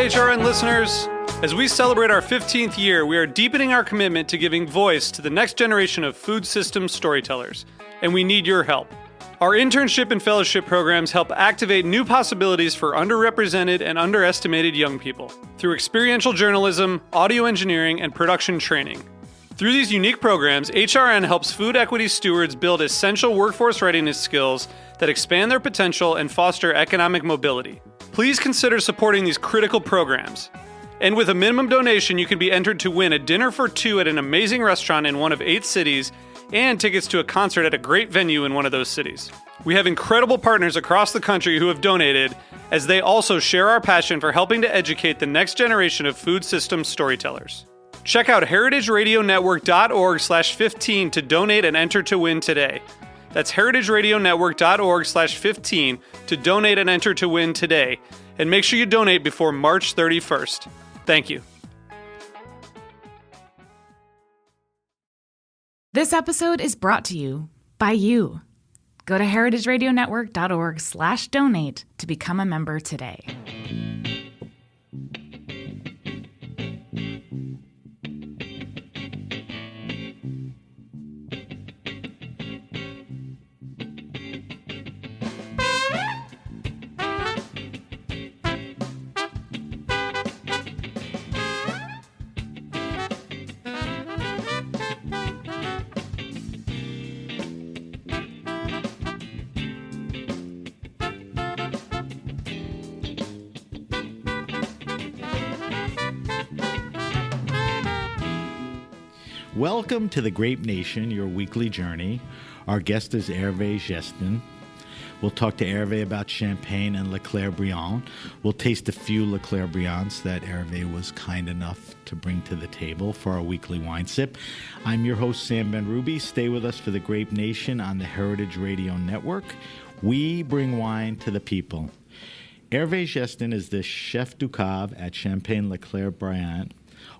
HRN listeners. As we celebrate our 15th year, we are deepening our commitment to giving voice to the next generation of food systems storytellers, and we need your help. Our internship and fellowship programs help activate new possibilities for underrepresented and underestimated young people through experiential journalism, audio engineering, and production training. Through these unique programs, HRN helps food equity stewards build essential workforce readiness skills that expand their potential and foster economic mobility. Please consider supporting these critical programs. And with a minimum donation, you can be entered to win a dinner for two at an amazing restaurant in one of 8 cities and tickets to a concert at a great venue in one of those cities. We have incredible partners across the country who have donated, as they also share our passion for helping to educate the next generation of food systems storytellers. Check out heritageradionetwork.org/15 to donate and enter to win today. That's heritageradionetwork.org/15 to donate and enter to win today. And make sure you donate before March 31st. Thank you. This episode is brought to you by you. Go to heritageradionetwork.org/donate to become a member today. Welcome to the Grape Nation, your weekly journey. Our guest is Herve Jestin. We'll talk to Herve about Champagne and Leclerc Briant. We'll taste a few Leclerc Briants that Herve was kind enough to bring to the table for our weekly wine sip. I'm your host, Sam Ben-Ruby. Stay with us for the Grape Nation on the Heritage Radio Network. We bring wine to the people. Herve Jestin is the chef du cave at Champagne Leclerc Briant,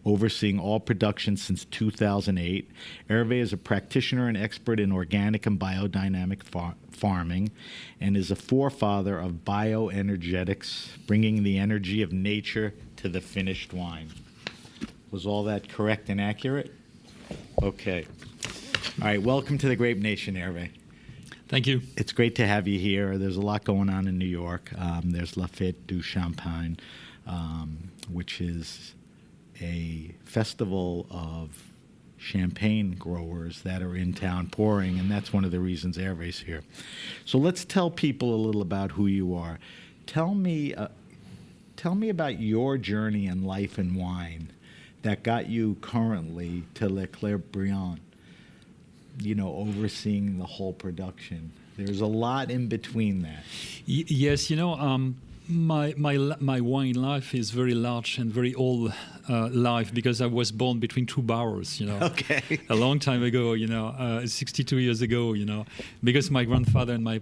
overseeing all production since 2008. Herve is a practitioner and expert in organic and biodynamic farming and is a forefather of bioenergetics, bringing the energy of nature to the finished wine. Was all that correct and accurate? Okay. All right, welcome to the Grape Nation, Herve. Thank you. It's great to have you here. There's a lot going on in New York. There's La Fête du Champagne, which is a festival of champagne growers that are in town pouring, and that's one of the reasons Herve's here. So let's tell people a little about who you are. Tell me about your journey in life and wine that got you currently to Leclerc Briant, overseeing the whole production. There's a lot in between that. Yes, my wine life is very large and very old life because I was born between 2 barrels, Okay. a long time ago, 62 years ago, because my grandfather and my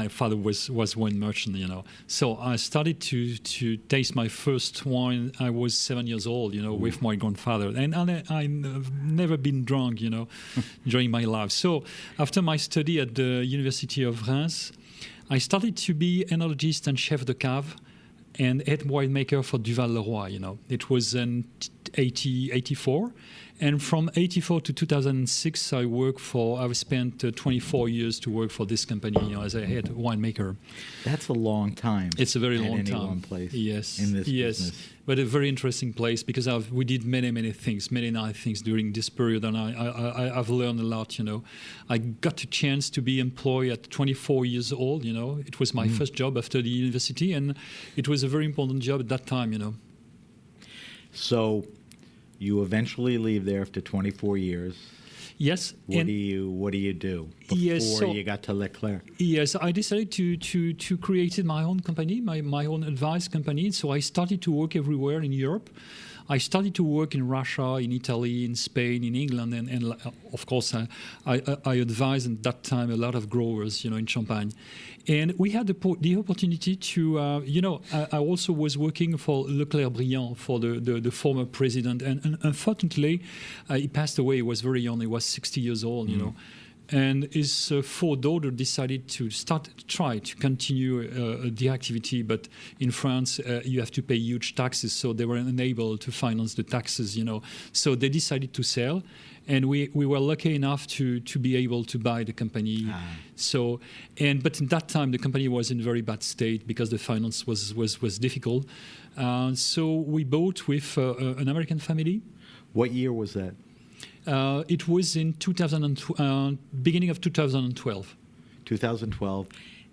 father was wine merchant, So I started to taste my first wine. I was 7 years old, with my grandfather, and I've never been drunk, during my life. So after my study at the University of Reims, I started to be enologist and chef de cave and head winemaker for Duval-Leroy, It was in 84. And from 84 to 2006, I've spent 24 years to work for this company, as a head winemaker. That's a long time. It's a very long any time. One place. Yes. In this business. But a very interesting place because we did many things, many nice things during this period, and I've learned a lot. I got a chance to be employed at 24 years old. It was my first job after the university, and it was a very important job at that time. So, you eventually leave there after 24 years. Yes. What do you do before you got to Leclerc? Yes, I decided to create my own company, my own advice company. So I started to work everywhere in Europe. I started to work in Russia, in Italy, in Spain, in England, and of course I advised at that time a lot of growers, in Champagne. And we had the opportunity to, I also was working for Leclerc Briant, for the former president, and unfortunately he passed away. He was very young. He was 60 years old, And his four daughters decided to try to continue the activity, but in France you have to pay huge taxes, so they were unable to finance the taxes, So they decided to sell, and we were lucky enough to be able to buy the company. But in that time the company was in a very bad state because the finance was difficult. So we bought with an American family. What year was that? It was in beginning of 2012. 2012.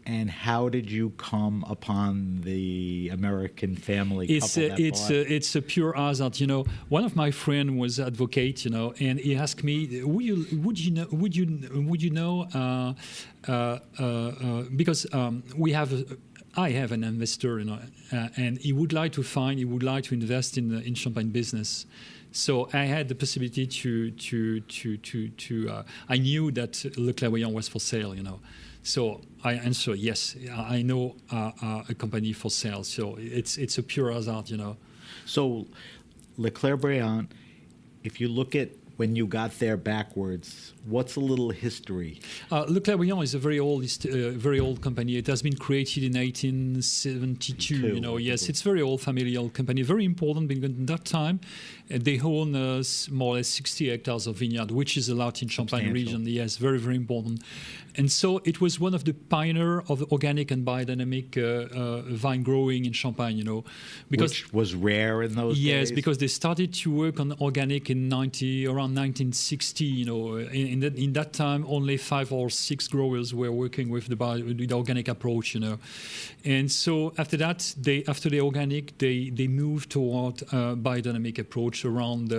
And how did you come upon the American family couple that bought? It's a pure hazard, One of my friends was advocate, and he asked me, would you know, because I have an investor, and he would like to invest in champagne business. So I had the possibility to I knew that Leclerc was for sale, So I answered, yes, I know a company for sale. So it's a pure hazard, So Leclerc Briant, if you look at when you got there backwards, what's a little history? Leclerc Briant is a very old company. It has been created in 1872. Yes, it's a very old familial company, very important because at that time they own more or less 60 hectares of vineyard, which is a lot in Champagne region. Yes, very, very important. And so it was one of the pioneers of organic and biodynamic vine growing in Champagne, Which was rare in those days? Yes, because they started to work on organic around 1960, In that time, only 5 or 6 growers were working with the organic approach, And so after that, after the organic, they moved toward biodynamic approach around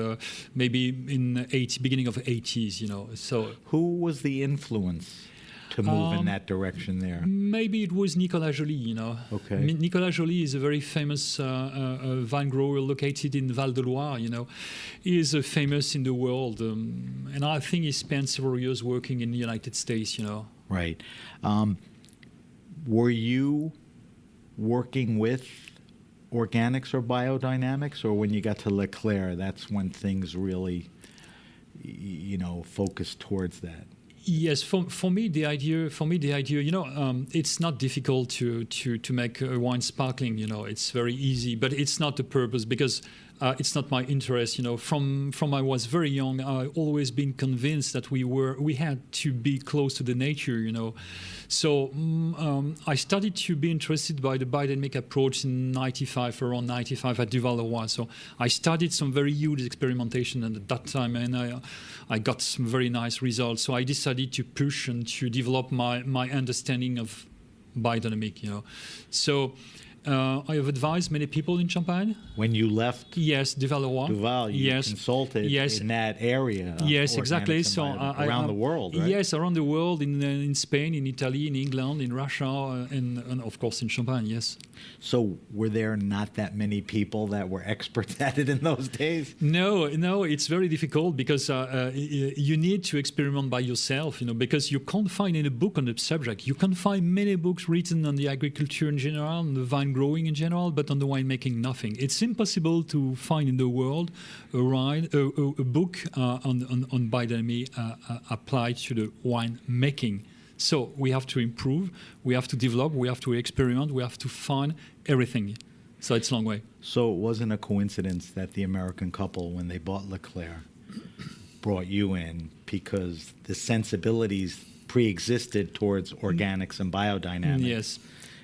maybe in beginning of 80s, So who was the influence to move in that direction there? Maybe it was Nicolas Joly, Okay. Nicolas Joly is a very famous vine grower located in Val de Loire, He is famous in the world, and I think he spent several years working in the United States, Right. Were you working with organics or biodynamics, or when you got to Leclerc, that's when things really, focused towards that? Yes, for me the idea, it's not difficult to make a wine sparkling. It's very easy, but it's not the purpose because it's not my interest. From I was very young, I always been convinced that we had to be close to the nature. So I started to be interested by the biodynamic approach in around 95 at Duval-Leroy. So I started some very huge experimentation at that time, and I got some very nice results. So I decided to push and to develop my understanding of biodynamic. So I have advised many people in Champagne. When you left Duval, you consulted in that area. Yes, exactly. So around the world, right? Yes, around the world, in Spain, in Italy, in England, in Russia, and of course in Champagne, yes. So were there not that many people that were experts at it in those days? No, it's very difficult because you need to experiment by yourself, because you can't find any book on the subject. You can find many books written on the agriculture in general, on the vine growing in general, but on the winemaking, nothing. It's impossible to find in the world a book on biodynamic applied to the winemaking. So we have to improve, we have to develop, we have to experiment, we have to find everything. So it's a long way. So it wasn't a coincidence that the American couple, when they bought Leclerc, brought you in because the sensibilities pre-existed towards organics and biodynamics. Yes.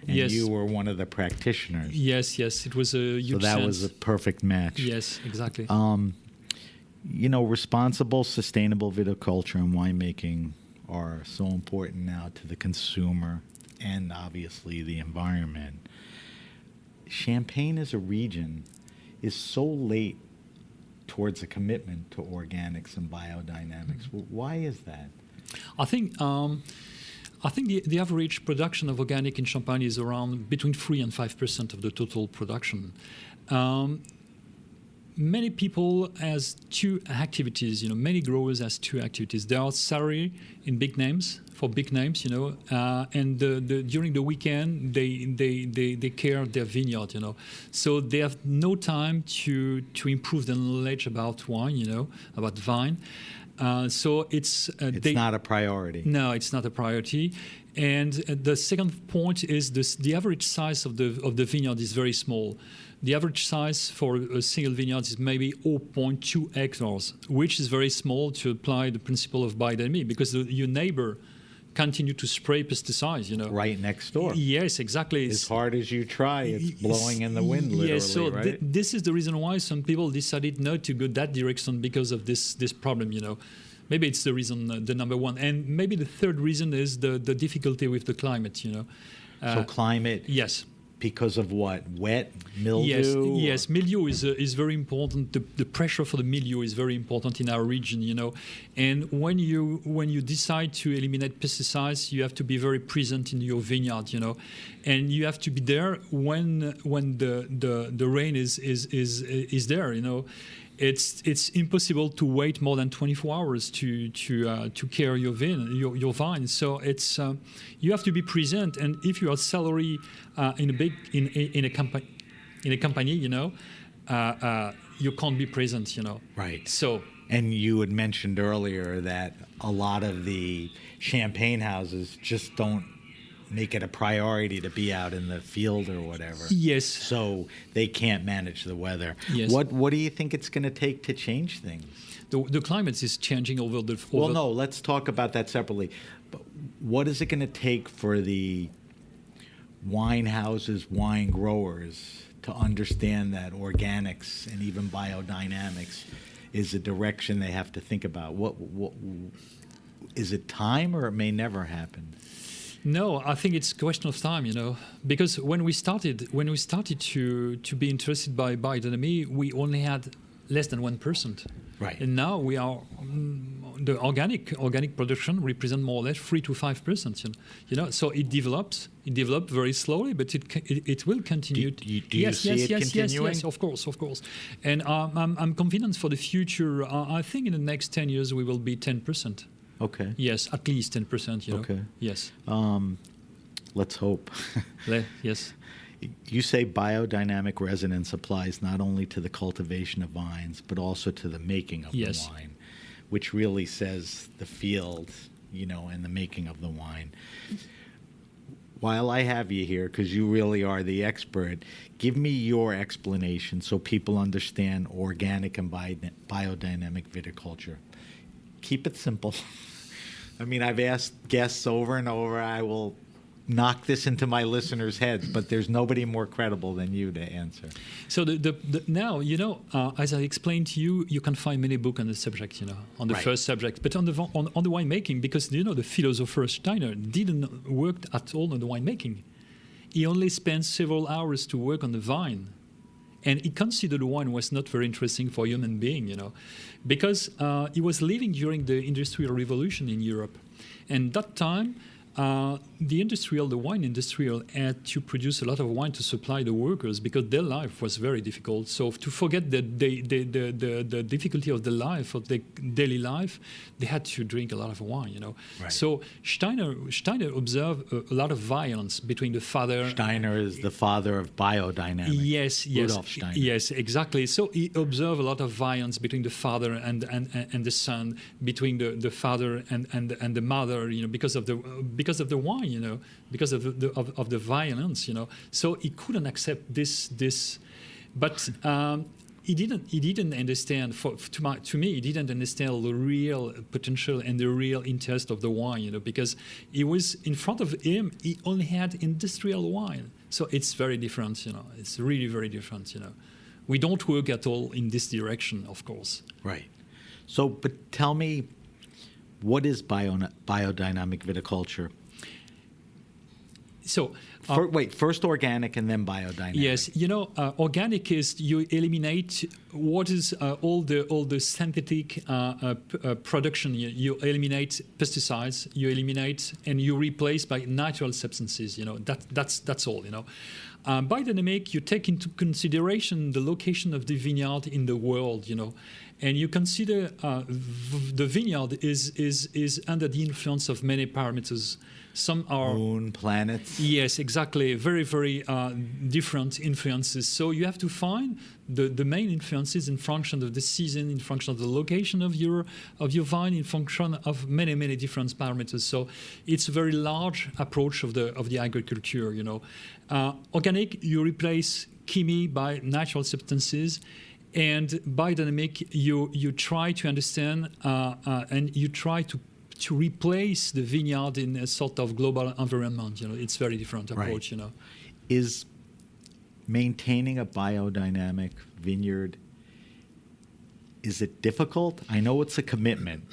And you were one of the practitioners. Yes, it was a huge So that was a perfect match. Yes, exactly. Responsible, sustainable viticulture and winemaking are so important now to the consumer and obviously the environment. Champagne as a region is so late towards a commitment to organics and biodynamics. Why is that? I think the average production of organic in Champagne is around between 3 and 5% of the total production. Many people has two activities. Many growers has two activities. There are salary in big names for big names. And during the weekend they care their vineyard. So they have no time to improve the knowledge about wine. About vine. So it's not a priority. No, it's not a priority. And the second point is the average size of the vineyard is very small. The average size for a single vineyard is maybe 0.2 hectares, which is very small to apply the principle of biodynamic, because your neighbor continue to spray pesticides, Right next door. Yes, exactly. As hard as you try, it's blowing in the wind, literally, yes, so right? This is the reason why some people decided not to go that direction because of this problem, Maybe it's the reason, the number one. And maybe the third reason is the difficulty with the climate, So climate. Yes. Because of what? Wet? Mildew? Yes. Mildew is very important. The pressure for the mildew is very important in our region, And when you decide to eliminate pesticides, you have to be very present in your vineyard, And you have to be there when the rain is there, It's impossible to wait more than 24 hours to care your vine. So it's you have to be present, and if you are salary in a company, you can't be present, Right. So. And you had mentioned earlier that a lot of the champagne houses just don't make it a priority to be out in the field or whatever. Yes. So they can't manage the weather. Yes. What do you think it's going to take to change things? The climate is changing over the. Well, no. Let's talk about that separately. But what is it going to take for the wine houses, wine growers to understand that organics and even biodynamics is a direction they have to think about? What is it time, or it may never happen? No, I think it's a question of time, because when we started to be interested by biodynamic, we only had less than 1%. Right. And now we are the organic production represent more or less 3 to 5%. So it developed very slowly, but it will continue. Do you see it continuing? Yes, of course. And I'm confident for the future. I think in the next 10 years we will be 10%. Okay. Yes, at least 10%. Okay. Yes. Let's hope. Yes. You say biodynamic residence applies not only to the cultivation of vines, but also to the making of the wine, which really says the field, and the making of the wine. While I have you here, because you really are the expert, give me your explanation so people understand organic and biodynamic viticulture. Keep it simple. I mean, I've asked guests over and over. I will knock this into my listeners' heads, but there's nobody more credible than you to answer. So now, as I explained to you, you can find many books on the subject, on the first subject. But on the winemaking, because, the philosopher Steiner didn't work at all on the winemaking. He only spent several hours to work on the vine. And he considered wine was not very interesting for a human being, because he was living during the Industrial Revolution in Europe. And that time, the wine industrial had to produce a lot of wine to supply the workers because their life was very difficult. So to forget the difficulty of the life, of the daily life, they had to drink a lot of wine, Right. So Steiner observed a lot of violence between the father. Steiner is the father of biodynamics. Yes. Rudolf Steiner. Yes, exactly. So he observed a lot of violence between the father and the son, between the father and the mother, because of the wine, because of the violence, So he couldn't accept this, but he didn't understand. To me, he didn't understand the real potential and the real interest of the wine, because he was in front of him. He only had industrial wine, so it's very different. It's really very different. We don't work at all in this direction, of course. Right. So, but tell me, what is biodynamic viticulture? So, first organic and then biodynamic. Yes, organic is you eliminate what is all the synthetic production. You eliminate pesticides, you eliminate and you replace by natural substances. That's all. Biodynamic, you take into consideration the location of the vineyard in the world. and you consider the vineyard is under the influence of many parameters. Some are Moon, planets. yes, exactly, very very different influences. So you have to find the main influences in function of the season, in function of the location of your vine, in function of many different parameters. So it's a very large approach of the agriculture. Organic, you replace chemi by natural substances. And biodynamic, you try to understand and you try to replace the vineyard in a sort of global environment. It's very different approach. Right. Is maintaining a biodynamic vineyard, is it difficult? I know it's a commitment,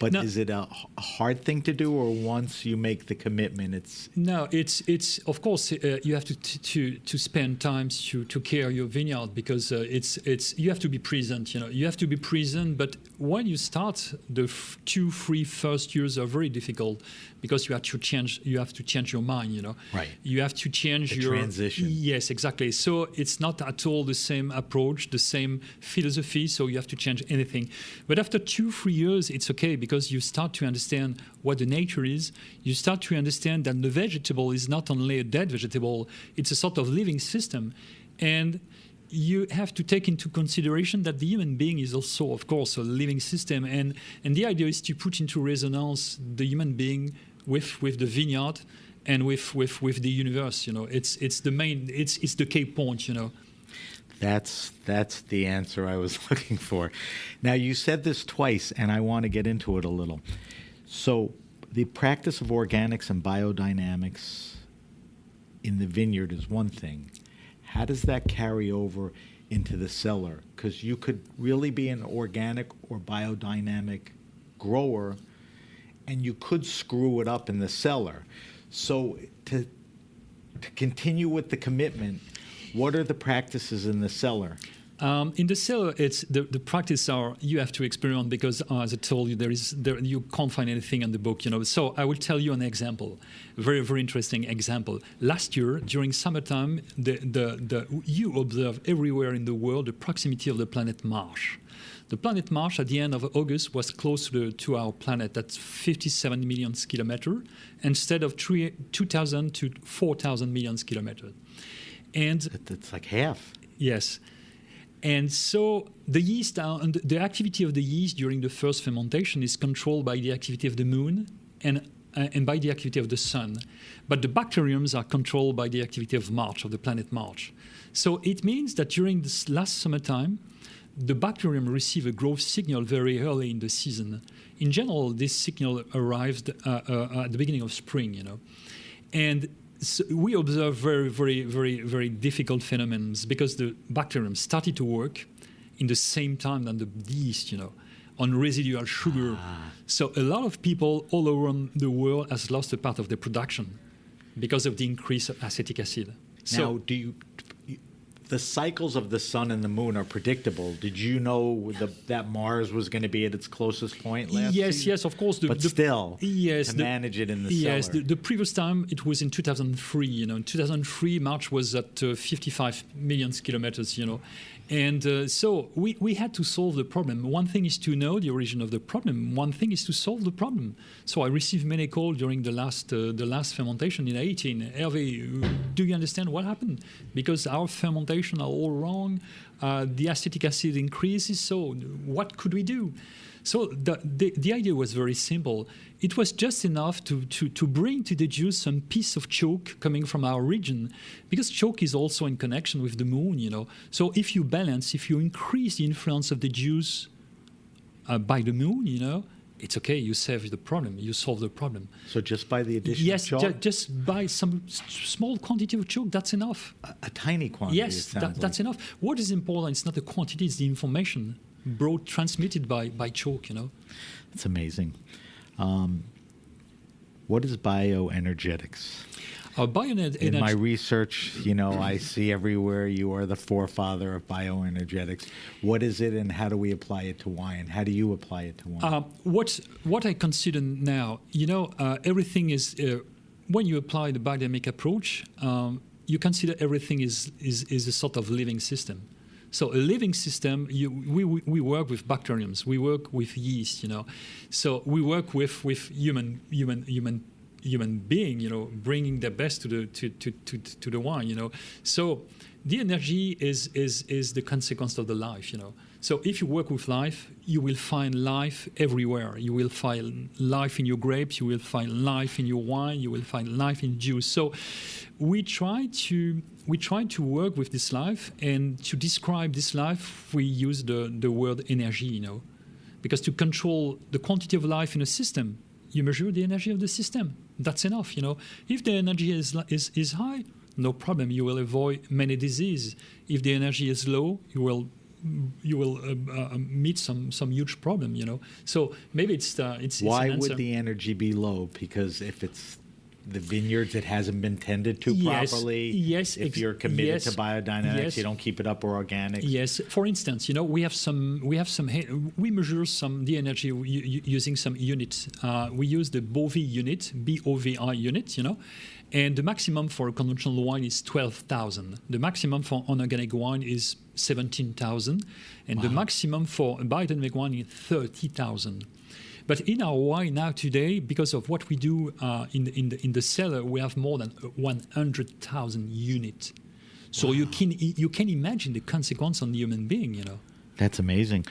but No. is it a hard thing to do, or once you make the commitment, it's No, it's of course you have to spend time to care your vineyard, because it's you have to be present. You have to be present. But when you start, the 2-3 first years are very difficult, because you have to change your mind. Right. You have to change The your transition. Yes, exactly. So it's not at all the same approach, the same philosophy. So you have to change anything. But after 2-3 years, it's okay, because you start to understand what the nature is. You start to understand that the vegetable is not only a dead vegetable, it's a sort of living system. And you have to take into consideration that the human being is also, of course, a living system. And the idea is to put into resonance the human being with the vineyard and with the universe. It's the main, it's the key point. That's the answer I was looking for. Now, you said this twice, and I want to get into it a little. So the practice of organics and biodynamics in the vineyard is one thing. How does that carry over into the cellar? Because you could really be an organic or biodynamic grower, and you could screw it up in the cellar. So to continue with the commitment, what are the practices in the cellar? In the cellar, it's the practice are you have to experiment, because as I told you, you can't find anything in the book. So I will tell you an example, a very very interesting example. Last year during summertime, you observe everywhere in the world the proximity of the planet Mars. The planet Mars at the end of August was close to our planet. That's 57 million kilometers instead of 2,000 to 4,000 million kilometers. And It's like half. yes. And so the yeast, the activity of the yeast during the first fermentation is controlled by the activity of the moon and by the activity of the sun. But the bacteriums are controlled by the activity of Mars, of the planet Mars. So it means that during this last summertime, the bacterium receive a growth signal very early in the season. In general, this signal arrived at the beginning of spring, And so we observe very, very, very, very difficult phenomena, because the bacterium started to work in the same time than the yeast, on residual sugar. So a lot of people all around the world has lost a part of their production because of the increase of acetic acid. Now, the cycles of the sun and the moon are predictable. Did you know that Mars was going to be at its closest point last season? Yes, of course. But still, yes, to manage it in the yes, cellar. the previous time it was in 2003. In 2003, Mars was at 55 million kilometers. And so we had to solve the problem. One thing is to know the origin of the problem. One thing is to solve the problem. So I received many calls during the last fermentation in 2018. Herve, do you understand what happened? Because our fermentation are all wrong. The acetic acid increases. So what could we do? So the idea was very simple. It was just enough to bring to the juice some piece of chalk coming from our region, because chalk is also in connection with the moon, So if you balance, if you increase the influence of the juice by the moon, it's okay. You solve the problem. So just by the addition yes, of chalk? just by some small quantity of chalk, that's enough. A tiny quantity, Yes, it sounds that's like. enough. What is important, it's not the quantity, it's the information transmitted by chalk, It's amazing. What is bioenergetics? In my research, I see everywhere you are the forefather of bioenergetics. What is it, and how do we apply it to wine? How do you apply it to wine? What I consider now, everything is when you apply the biodynamic approach, you consider everything is a sort of living system. So a living system, we work with bacteriums, we work with yeast, So we work with human being, bringing their best to the wine, So the energy is the consequence of the life, So if you work with life, you will find life everywhere. You will find life in your grapes. You will find life in your wine. You will find life in juice. So we try to work with this life, and to describe this life, we use the word energy, because to control the quantity of life in a system, you measure the energy of the system. That's enough, If the energy is high, no problem. You will avoid many diseases. If the energy is low, you will meet some huge problem, So maybe it's Why an answer. would the energy be low? Because if it's the vineyards, it hasn't been tended to properly. Yes. If you're committed to biodynamics, you don't keep it up, or organics. Yes. For instance, we measure the energy using some units. We use the BOVI unit, BOVI unit, and the maximum for a conventional wine is 12,000. The maximum for unorganic wine is 17,000, and the maximum for a biodynamic wine is 30,000. But in our wine now today, because of what we do in the cellar, we have more than 100,000 units. So you can imagine the consequence on the human being, That's amazing.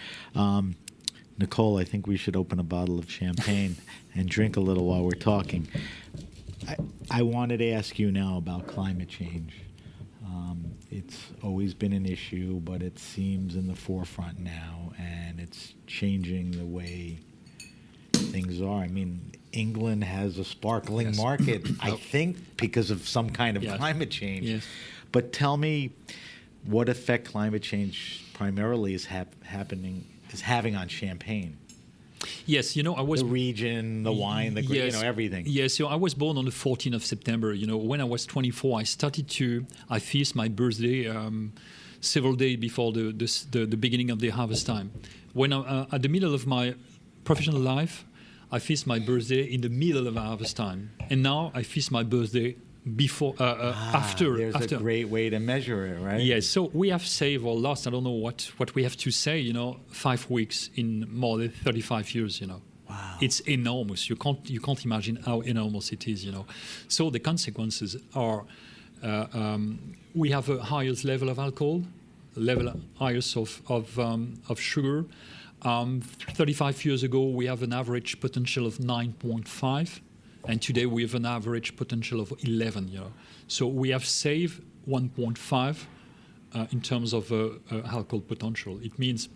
Nicole, I think we should open a bottle of champagne and drink a little while we're talking. I wanted to ask you now about climate change. It's always been an issue, but it seems in the forefront now, and it's changing the way things are. I mean, England has a sparkling market, I think, because of some kind of climate change. Yes. But tell me what effect climate change primarily is having on Champagne. Yes, I was the region, the wine, everything. Yes, I was born on the 14th of September. When I was 24, I feast my birthday several days before the beginning of the harvest time. When at the middle of my professional life, I feast my birthday in the middle of harvest time, and now I feast my birthday before after. There's a great way to measure it, right? Yes. So we have saved or lost, I don't know what we have to say, 5 weeks in more than 35 years, Wow. It's enormous. You can't imagine how enormous it is, So the consequences are we have a highest level of alcohol, highest of sugar. 35 years ago, we have an average potential of 9.5. And today we have an average potential of 11. So we have saved 1.5 in terms of alcohol potential. It means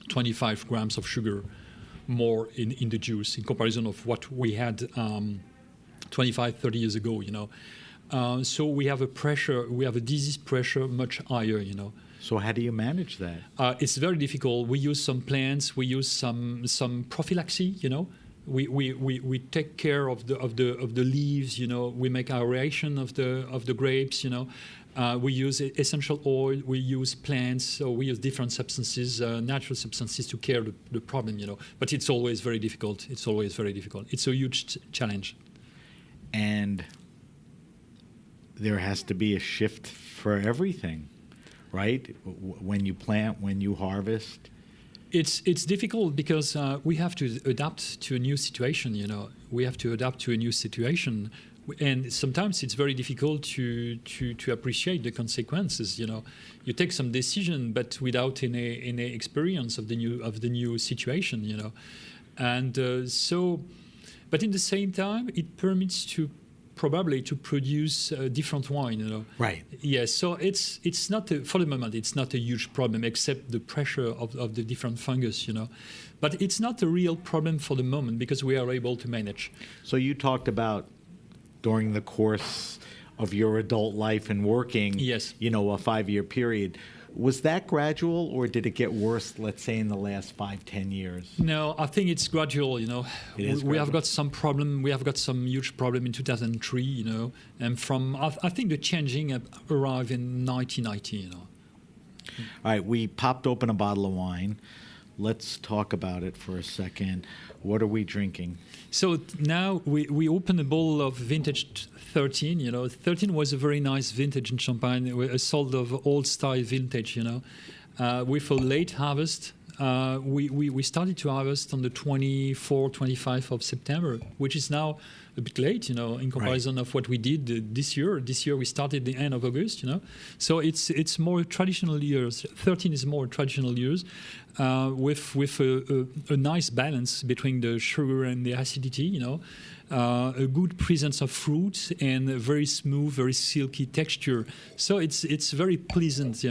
25 grams of sugar more in the juice in comparison of what we had 25, 30 years ago. So we have a disease pressure much higher. So how do you manage that? It's very difficult. We use some plants. We use some prophylaxis. We take care of the leaves. We make aeration of the grapes. We use essential oil. We use plants. So we use different substances, natural substances, to cure the problem. But it's always very difficult. It's a huge challenge. And there has to be a shift for everything, right? When you plant, when you harvest. It's difficult because we have to adapt to a new situation. We have to adapt to a new situation, and sometimes it's very difficult to appreciate the consequences. You take some decision, but without any experience of the new situation. And but in the same time, it permits probably to produce different wine, Right. Yes. So it's not for the moment. It's not a huge problem, except the pressure of the different fungus, But it's not a real problem for the moment because we are able to manage. So you talked about during the course of your adult life and working, Yes. A 5-year period. Was that gradual, or did it get worse, let's say, in the last 5-10 years? No, I think it's gradual. It is we gradual. have got some problem. We have got some huge problem in 2003. And I think the changing arrived in 1990. All right, we popped open a bottle of wine. Let's talk about it for a second. What are we drinking? So now we open a bottle of vintage 13. 13 was a very nice vintage in Champagne, a sort of old style vintage. with a late harvest. We started to harvest on the 24th, 25th of September, which is now a bit late, in comparison of what we did this year. This year we started the end of August, So it's more traditional years. 13 is more traditional years, with a nice balance between the sugar and the acidity, a good presence of fruit and a very smooth, very silky texture. So it's very pleasant,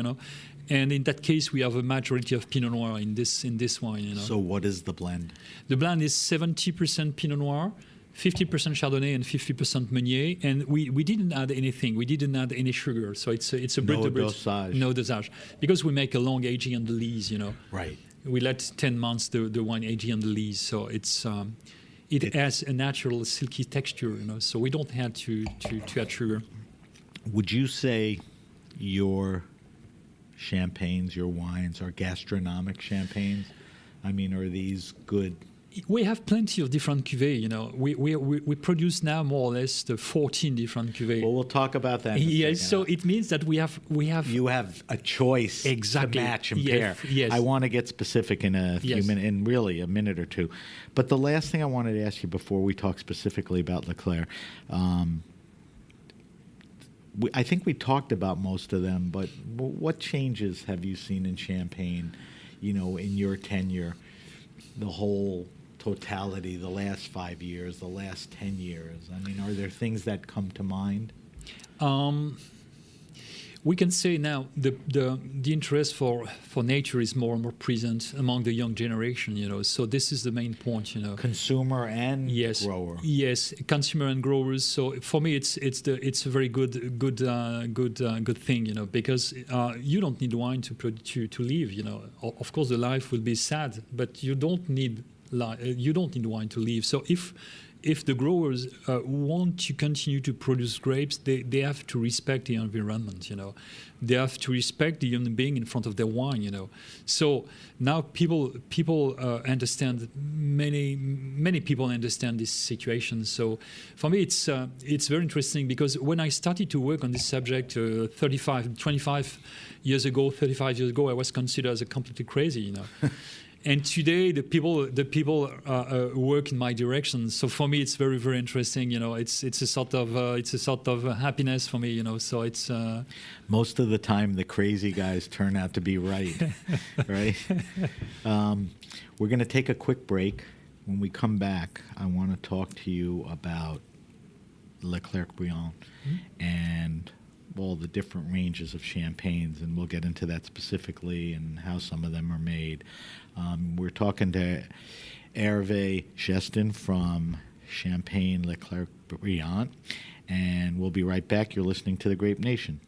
And in that case, we have a majority of Pinot Noir in this wine. So what is the blend? The blend is 70% Pinot Noir, 50% Chardonnay, and 50% Meunier. And we didn't add anything. We didn't add any sugar. So it's a No dosage. No dosage. Because we make a long aging on the lees, Right. We let 10 months the wine aging on the lees. So it has a natural silky texture, So we don't have to add sugar. Would you say your champagnes, your wines, are gastronomic champagnes? I mean, are these good? We have plenty of different cuvées, We produce now more or less the 14 different cuvées. Well, we'll talk about that in a Yes, second. so it means that we have. You have a choice Exactly. to match and Yes, pair. yes. I want to get specific in a few Yes. minutes, in really a minute or two. But the last thing I wanted to ask you before we talk specifically about Leclerc, I think we talked about most of them, but what changes have you seen in Champagne, in your tenure, the whole totality, the last 5 years, the last 10 years? I mean, are there things that come to mind? We can say now the interest for nature is more and more present among the young generation, So this is the main point, Consumer and grower. Yes, consumer and growers. So for me, it's a very good thing, because you don't need wine to live, Of course, the life will be sad, but you don't need wine to live. So if the growers want to continue to produce grapes, they have to respect the environment, They have to respect the human being in front of their wine, So now people understand, many people understand this situation. So for me, it's very interesting, because when I started to work on this subject 35 years ago, I was considered as a completely crazy, And today, the people work in my direction. So for me, it's very, very interesting. It's a sort of happiness for me. So it's most of the time the crazy guys turn out to be right, right? We're going to take a quick break. When we come back, I want to talk to you about Leclerc Briant and all the different ranges of champagnes, and we'll get into that specifically and how some of them are made. We're talking to Herve Jestin from Champagne Leclerc Briant, and we'll be right back. You're listening to The Grape Nation.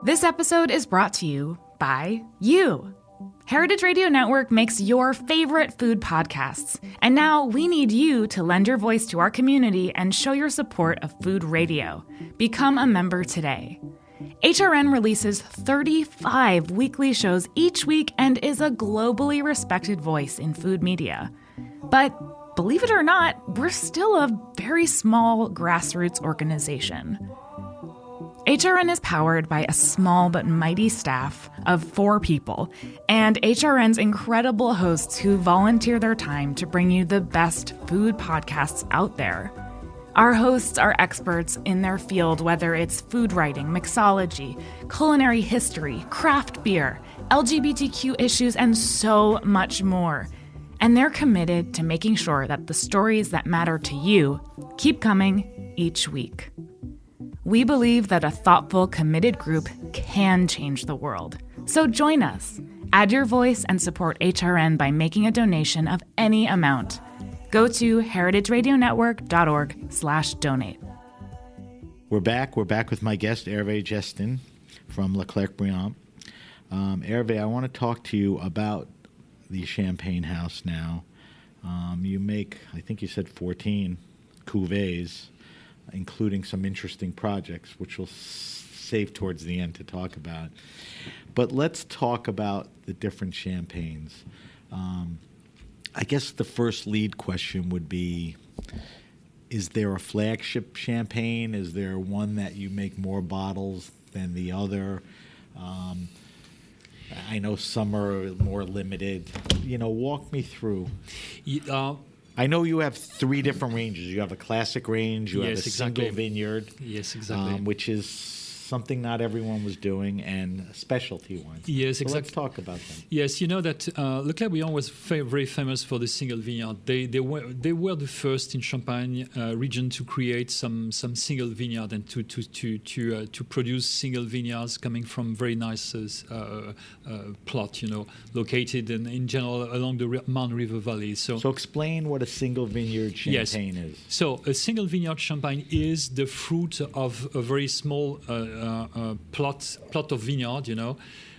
This episode is brought to you by you. Heritage Radio Network makes your favorite food podcasts, and now we need you to lend your voice to our community and show your support of food radio. Become a member today. HRN releases 35 weekly shows each week and is a globally respected voice in food media. But believe it or not, we're still a very small grassroots organization. HRN is powered by a small but mighty staff of 4 people, and HRN's incredible hosts who volunteer their time to bring you the best food podcasts out there. Our hosts are experts in their field, whether it's food writing, mixology, culinary history, craft beer, LGBTQ issues, and so much more. And they're committed to making sure that the stories that matter to you keep coming each week. We believe that a thoughtful, committed group can change the world. So join us. Add your voice and support HRN by making a donation of any amount. Go to heritageradionetwork.org/donate. We're back. We're back with my guest, Herve Jestin from Leclerc Briant. Herve, I want to talk to you about the Champagne House now. You make, I think you said 14 cuvées, including some interesting projects, which we'll save towards the end to talk about. But let's talk about the different champagnes. I guess the first lead question would be, is there a flagship champagne? Is there one that you make more bottles than the other? I know some are more limited. Walk me through. I know you have 3 different ranges. You have a classic range, you have a single vineyard, yes, exactly, which is something not everyone was doing, and specialty wines. Yes, so exactly. Let's talk about them. Yes, you know that Leclerc Briant was very famous for the single vineyard. They were the first in Champagne region to create some single vineyard and to produce single vineyards coming from very nice plot, located in general along the Marne River Valley. So explain what a single vineyard champagne is. So a single vineyard champagne is the fruit of a very small plot of vineyard.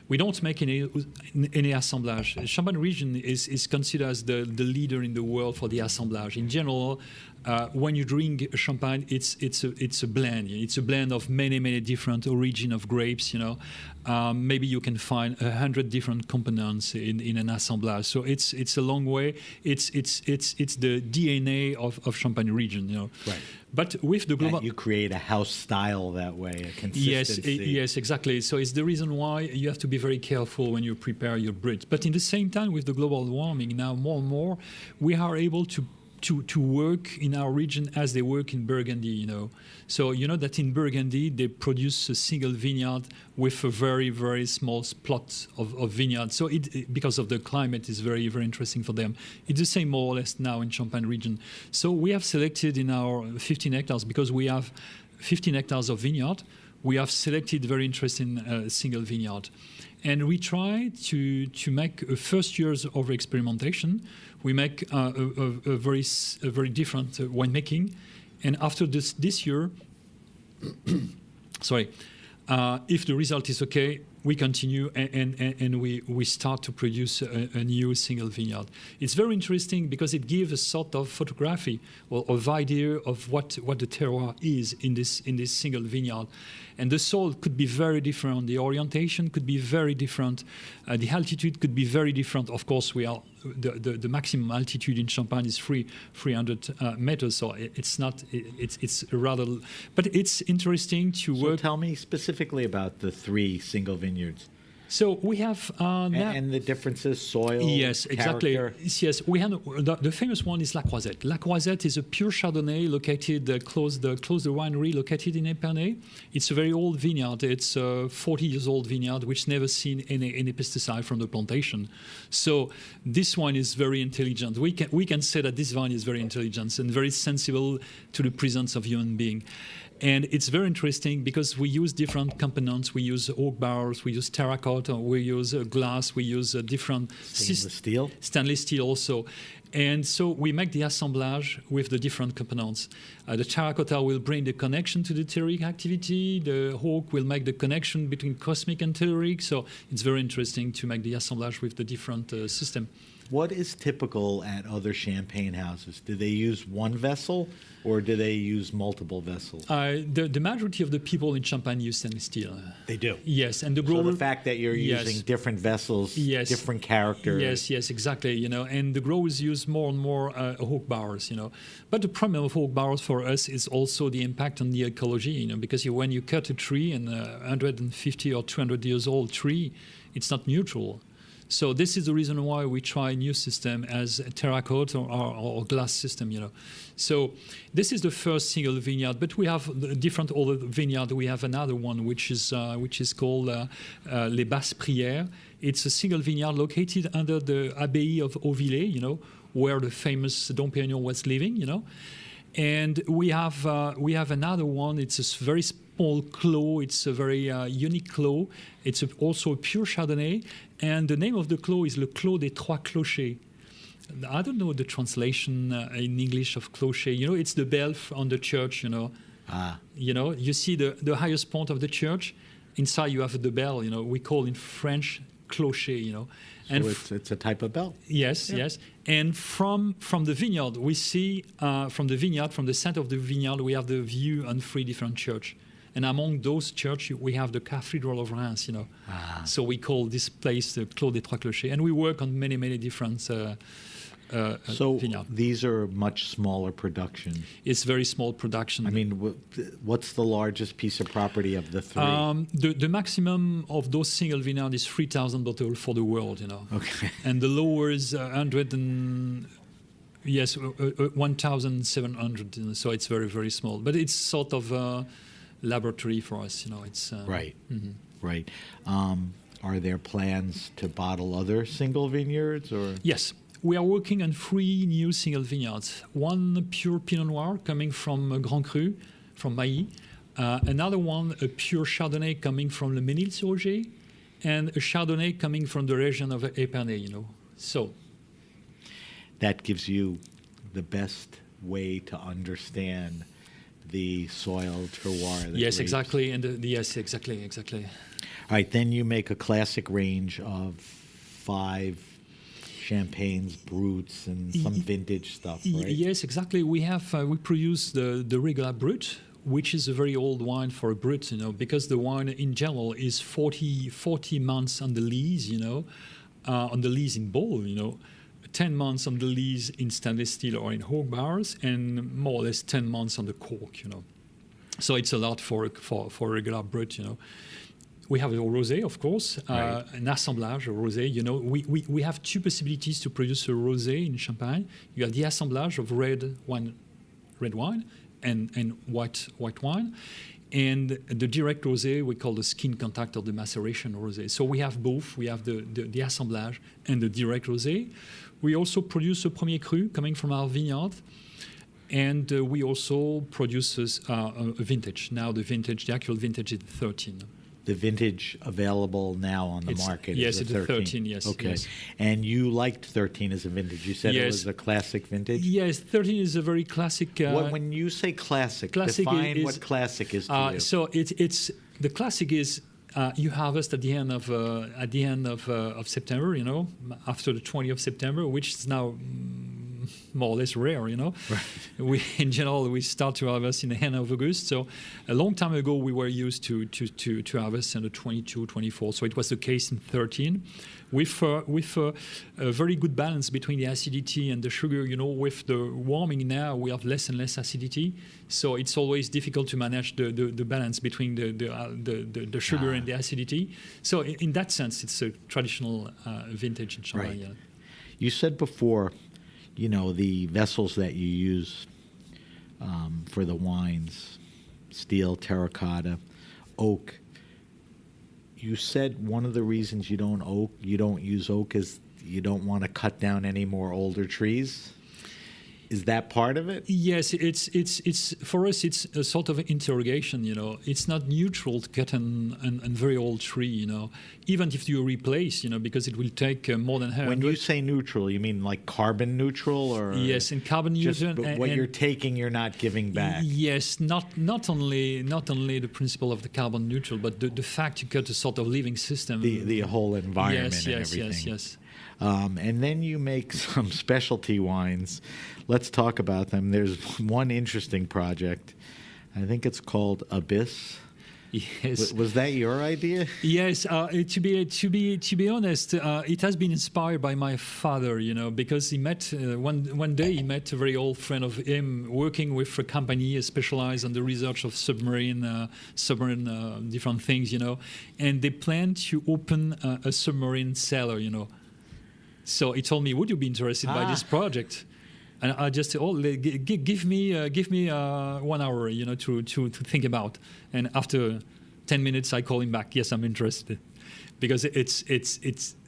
We don't make any assemblage. Champagne region is considered as the leader in the world for the assemblage. In general, when you drink champagne, it's a blend. It's a blend of many different origin of grapes. Maybe you can find 100 different components in an assemblage. So it's a long way. It's the DNA of Champagne region. Right. But with the global, you create a house style that way, a consistency. Yes, exactly. So it's the reason why you have to be very careful when you prepare your bread. But in the same time, with the global warming now more and more, we are able to work in our region as they work in Burgundy, So that in Burgundy, they produce a single vineyard with a very, very small plot of vineyard. So because of the climate, is very, very interesting for them. It's the same more or less now in Champagne region. So we have selected in our 15 hectares, because we have 15 hectares of vineyard, we have selected very interesting single vineyard. And we try to make a first years of experimentation. We make a very different winemaking, and after this year, if the result is okay, we continue and we start to produce a new single vineyard. It's very interesting because it gives a sort of photography or of idea of what the terroir is in this single vineyard. And the soil could be very different. The orientation could be very different. The altitude could be very different. Of course, the maximum altitude in Champagne is 300 meters. So it's rather, but it's interesting to work. So tell me specifically about the 3 single vineyards. So we have and the differences, soil, yes, exactly. character. Yes, we have the famous one is La Croisette. La Croisette is a pure Chardonnay located close the winery located in Épernay. It's a very old vineyard. It's a 40 years old vineyard which never seen any pesticide from the plantation. So this wine is very intelligent. We can say that this wine is very intelligent and very sensible to the presence of human being. And it's very interesting because we use different components. We use oak barrels, we use terracotta, we use glass, we use different stainless steel also. And so we make the assemblage with the different components. The terracotta will bring the connection to the telluric activity. The oak will make the connection between cosmic and telluric. So it's very interesting to make the assemblage with the different system. What is typical at other champagne houses? Do they use one vessel or do they use multiple vessels? The majority of the people in Champagne use stainless steel. They do? Yes. And so the fact that you're using different vessels, different characters. Yes, exactly. And the growers use more and more oak barrels, But the problem of oak barrels for us is also the impact on the ecology, because when you cut a tree, and 150 or 200 years old tree, it's not neutral. So this is the reason why we try a new system as a terracotta or glass system, So this is the first single vineyard, but we have different other vineyard. We have another one which is called Les Basses Prières. It's a single vineyard located under the Abbey of Auvillers, where the famous Dom Pérignon was living, And we have another one. It's a very small clos. It's a very unique clos. It's also a pure Chardonnay. And the name of the clos is Le Clos des Trois Clochers. I don't know the translation in English of clocher. It's the bell on the church, You see the highest point of the church. Inside you have the bell, We call in French clocher, And so it's a type of bell. Yes. And from the vineyard, we see from the center of the vineyard, we have the view on 3 different churches. And among those churches, we have the Cathedral of Reims, So we call this place the Clos des Trois Clochers. And we work on many different vineyard. These are much smaller production. It's very small production. I mean, what's the largest piece of property of the three? The maximum of those single vineyard is 3,000 bottles for the world, Okay. And the lower is 1,700. So it's very, very small. But it's sort of a laboratory for us, It's Right. Mm-hmm. Right. Are there plans to bottle other single vineyards, or? Yes. We are working on 3 new single vineyards. One pure Pinot Noir coming from Grand Cru, from Mailly. Another one, a pure Chardonnay coming from Le Ménil-sur-Oger, and a Chardonnay coming from the region of Épernay, So that gives you the best way to understand the soil terroir. The yes, grapes. exactly, and yes, exactly. All right, then you make a classic range of 5 champagnes, brutes, and some vintage stuff, right? Yes, exactly. We produce the regular brut, which is a very old wine for a brut, because the wine in general is 40 months on the lees, on the lees in bowl, 10 months on the lees in stainless steel or in oak barrels, and more or less 10 months on the cork, So it's a lot for a regular brut, We have a rosé, of course, right. An assemblage, a rosé. We have 2 possibilities to produce a rosé in Champagne. You have the assemblage of red wine and white wine, and the direct rosé we call the skin contact or the maceration rosé. So we have both. We have the assemblage and the direct rosé. We also produce a premier cru coming from our vineyard. And we also produce a vintage. Now the actual vintage is 13. The vintage available now on the market is it's a 13, yes. Okay. Yes. And you liked 13 as a vintage. You said Yes. it was a classic vintage? Yes, 13 is a very classic... when you say classic define what classic is to you. So it's the classic is you harvest at the end of September, after the 20th of September, which is now more or less rare, Right. In general, we start to harvest in the end of August. So a long time ago, we were used to harvest in the 22, 24. So it was the case in 13. With a very good balance between the acidity and the sugar. With the warming now, we have less and less acidity. So it's always difficult to manage the balance between the sugar and the acidity. So in that sense, it's a traditional vintage in Champagne. Right. Yeah. You said before, the vessels that you use for the wines, steel, terracotta, oak. You said one of the reasons you don't use oak is you don't want to cut down any more older trees. Is that part of it? Yes, it's for us. It's a sort of interrogation. It's not neutral to cut an very old tree. Even if you replace, because it will take more than 100. When you say neutral, you mean like carbon neutral, or yes, and carbon neutral. But what you're taking, you're not giving back. Yes, not only the principle of the carbon neutral, but the fact you cut a sort of living system. The whole environment yes, and yes, everything. Yes. And then you make some specialty wines. Let's talk about them. There's one interesting project. I think it's called Abyss. Yes. Was that your idea? Yes. To be honest, it has been inspired by my father. Because he met one day he met a very old friend of him working with a company specialized on the research of submarine different things. And they planned to open a submarine cellar. So he told me, "Would you be interested by this project?" And I just said, give me 1 hour, to think about. And after 10 minutes, I call him back. Yes, I'm interested, because it's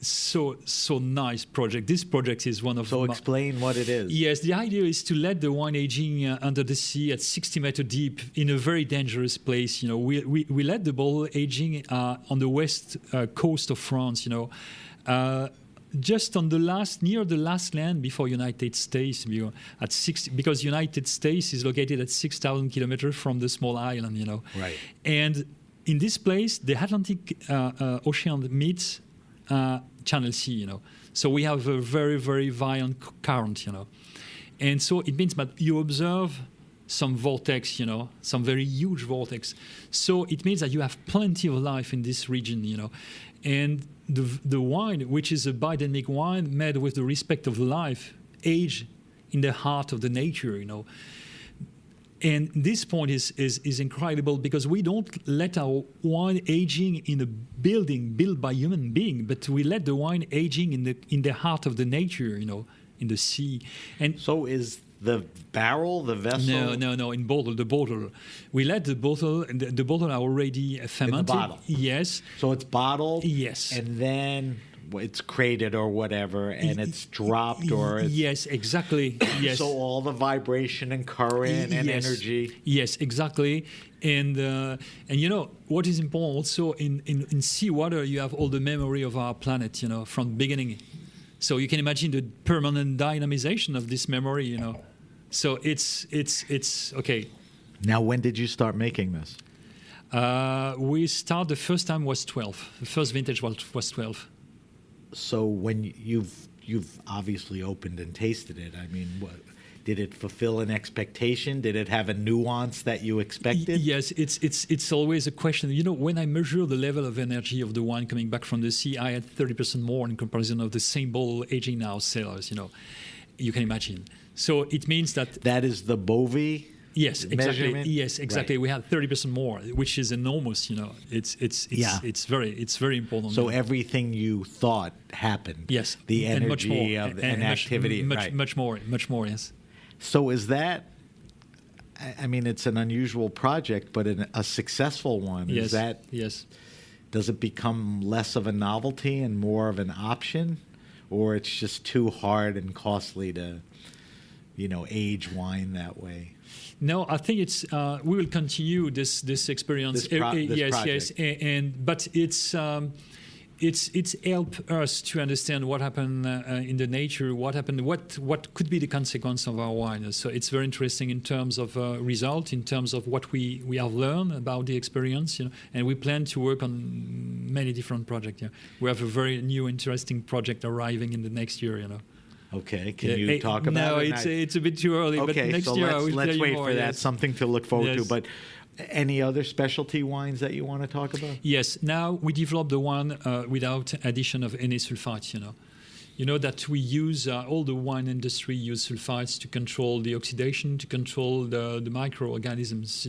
so nice project. This project is one of. So explain what it is. Yes, the idea is to let the wine aging under the sea at 60 meters deep in a very dangerous place. We let the bottle aging on the west coast of France. Just on near the last land before United States, because United States is located at 6,000 kilometers from the small island, Right. And in this place, the Atlantic Ocean meets Channel Sea, So we have a very, very violent current, And so it means that you observe some vortex, some very huge vortex. So it means that you have plenty of life in this region, And the wine, which is a biodynamic wine made with the respect of life, age in the heart of the nature, And this point is incredible because we don't let our wine aging in a building built by human being, but we let the wine aging in the heart of the nature, in the sea. And So is the barrel, the vessel? No. In the bottle. We let the bottle are already fermented. In the bottle? Yes. So it's bottled? Yes. And then it's crated or whatever, and it's dropped or it's... Yes, exactly. Yes. So all the vibration and current and energy. Yes, exactly. And what is important also in seawater, you have all the memory of our planet, from the beginning. So you can imagine the permanent dynamization of this memory, So it's okay. Now, when did you start making this? We start the first time was 12. The first vintage was 12. So when you've obviously opened and tasted it, I mean, did it fulfill an expectation? Did it have a nuance that you expected? Yes, it's always a question. When I measure the level of energy of the wine coming back from the sea, I had 30% more in comparison of the same bottle aging in our cellars. You can imagine. So it means that is the Bovie. Yes, exactly. Measurement? Yes, exactly. Right. We had 30% more, which is enormous. It's very important. So everything you thought happened. Yes, the and much energy more, and activity. Much more. Yes. So is that? I mean, it's an unusual project, but a successful one. Yes. Is that? Yes. Does it become less of a novelty and more of an option, or it's just too hard and costly to, age wine that way? No, I think it's. We will continue this experience. This yes, project. yes, but it's helped us to understand what happened in the nature, what happened, what could be the consequence of our wine. So it's very interesting in terms of result, in terms of what we have learned about the experience, and we plan to work on many different projects. We have a very new, interesting project arriving in the next year. Okay, can you talk about it? No, it's a bit too early. Okay, but next so year I will let's tell you wait more, for that. yes. Something to look forward to. Yes. But any other specialty wines that you want to talk about? Yes. Now we develop the one without addition of any sulfites. You know that we use all the wine industry use sulfites to control the oxidation, to control the microorganisms.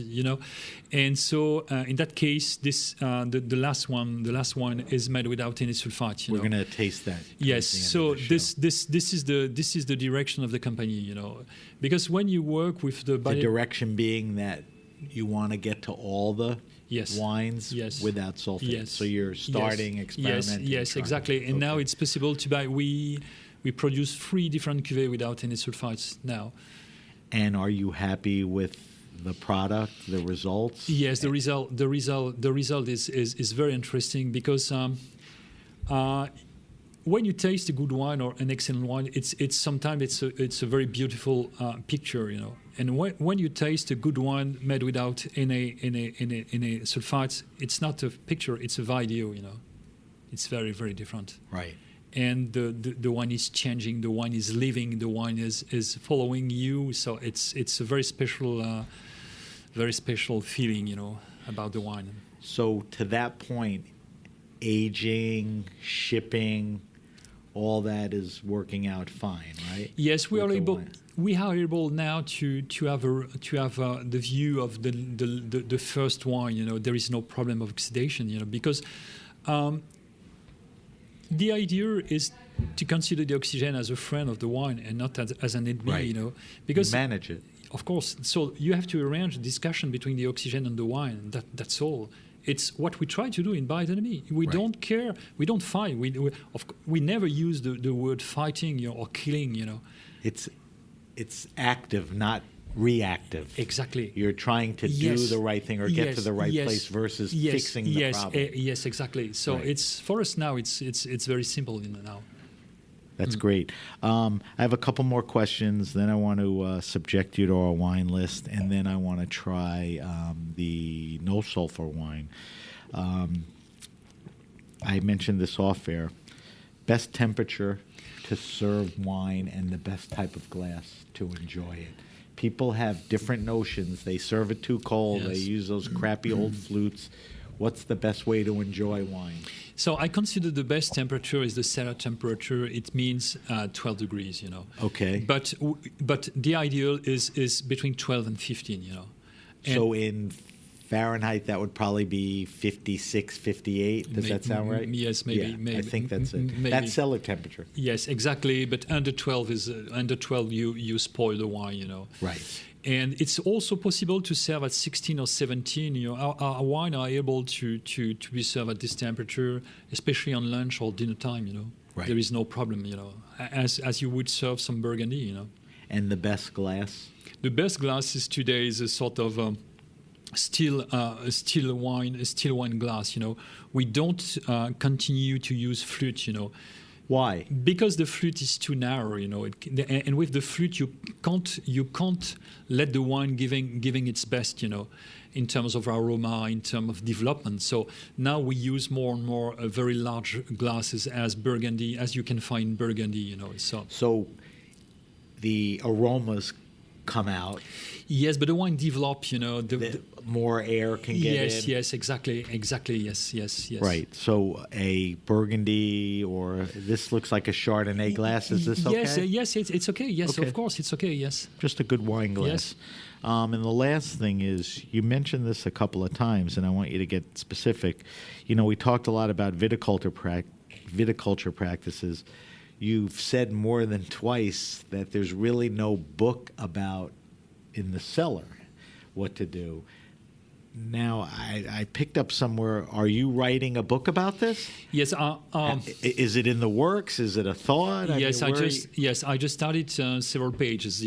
And so in that case, this the last one is made without any sulfite. We're going to taste that. Yes. So this is the direction of the company. Because when you work with the direction being that you want to get to all the wines without sulfate. Yes. So you're starting, experimenting. Yes, exactly. And now it's possible to buy. We produce 3 different cuvées without any sulfites now. And are you happy with the product, the results? Yes, the result is very interesting because when you taste a good wine or an excellent wine, it's sometimes it's a very beautiful picture, And when you taste a good wine made without any sulfites, it's not a picture; it's a video, It's very, very different. Right. And the wine is changing. The wine is living. The wine is following you. So it's a very special feeling, about the wine. So to that point, aging, shipping, all that is working out fine, right? Yes, we are able now to have the view of the first wine. There is no problem of oxidation. Because the idea is to consider the oxygen as a friend of the wine and not as an enemy. Right. Because manage it. Of course. So you have to arrange a discussion between the oxygen and the wine. That's all. It's what we try to do in Bioeconomy. We don't care. We don't fight. We never use the word fighting or killing. It's active, not reactive. Exactly. You're trying to do the right thing or get to the right place versus fixing the problem. Yes, exactly. So it's for us now. It's very simple now. That's great. I have a couple more questions. Then I want to subject you to our wine list, and then I want to try the no sulfur wine. I mentioned this off air. Best temperature to serve wine and the best type of glass to enjoy it. People have different notions. They serve it too cold. Yes. They use those crappy old flutes. What's the best way to enjoy wine? So I consider the best temperature is the cellar temperature. It means 12 degrees, Okay. But the ideal is between 12 and 15, And So in Fahrenheit, that would probably be 56, 58. Does that sound right? Yes, maybe. Yeah, maybe I think that's it. maybe. That's cellar temperature. Yes, exactly. But under 12 you spoil the wine, Right. And it's also possible to serve at 16 or 17. Our wine are able to be served at this temperature, especially on lunch or dinner time. Right. There is no problem. As you would serve some Burgundy. And the best glass? The best glass is today is a sort of still wine glass. We don't continue to use flute. Why? Because the flute is too narrow, and with the flute you can't let the wine giving its best, in terms of aroma, in terms of development. So now we use more and more very large glasses as Burgundy, as you can find Burgundy, So the aromas come out. Yes, but the wine develop, More air can get in. Yes, exactly, yes. Right. So a Burgundy, or this looks like a Chardonnay glass. Is this okay? Yes, it's okay. Yes, Okay. of course, it's okay. Yes. Just a good wine glass. Yes. And the last thing is, you mentioned this a couple of times, and I want you to get specific. We talked a lot about viticulture practices. You've said more than twice that there's really no book about in the cellar what to do. Now, I picked up somewhere, are you writing a book about this? Yes. Is it in the works? Is it a thought? Yes, I mean, I just started several pages.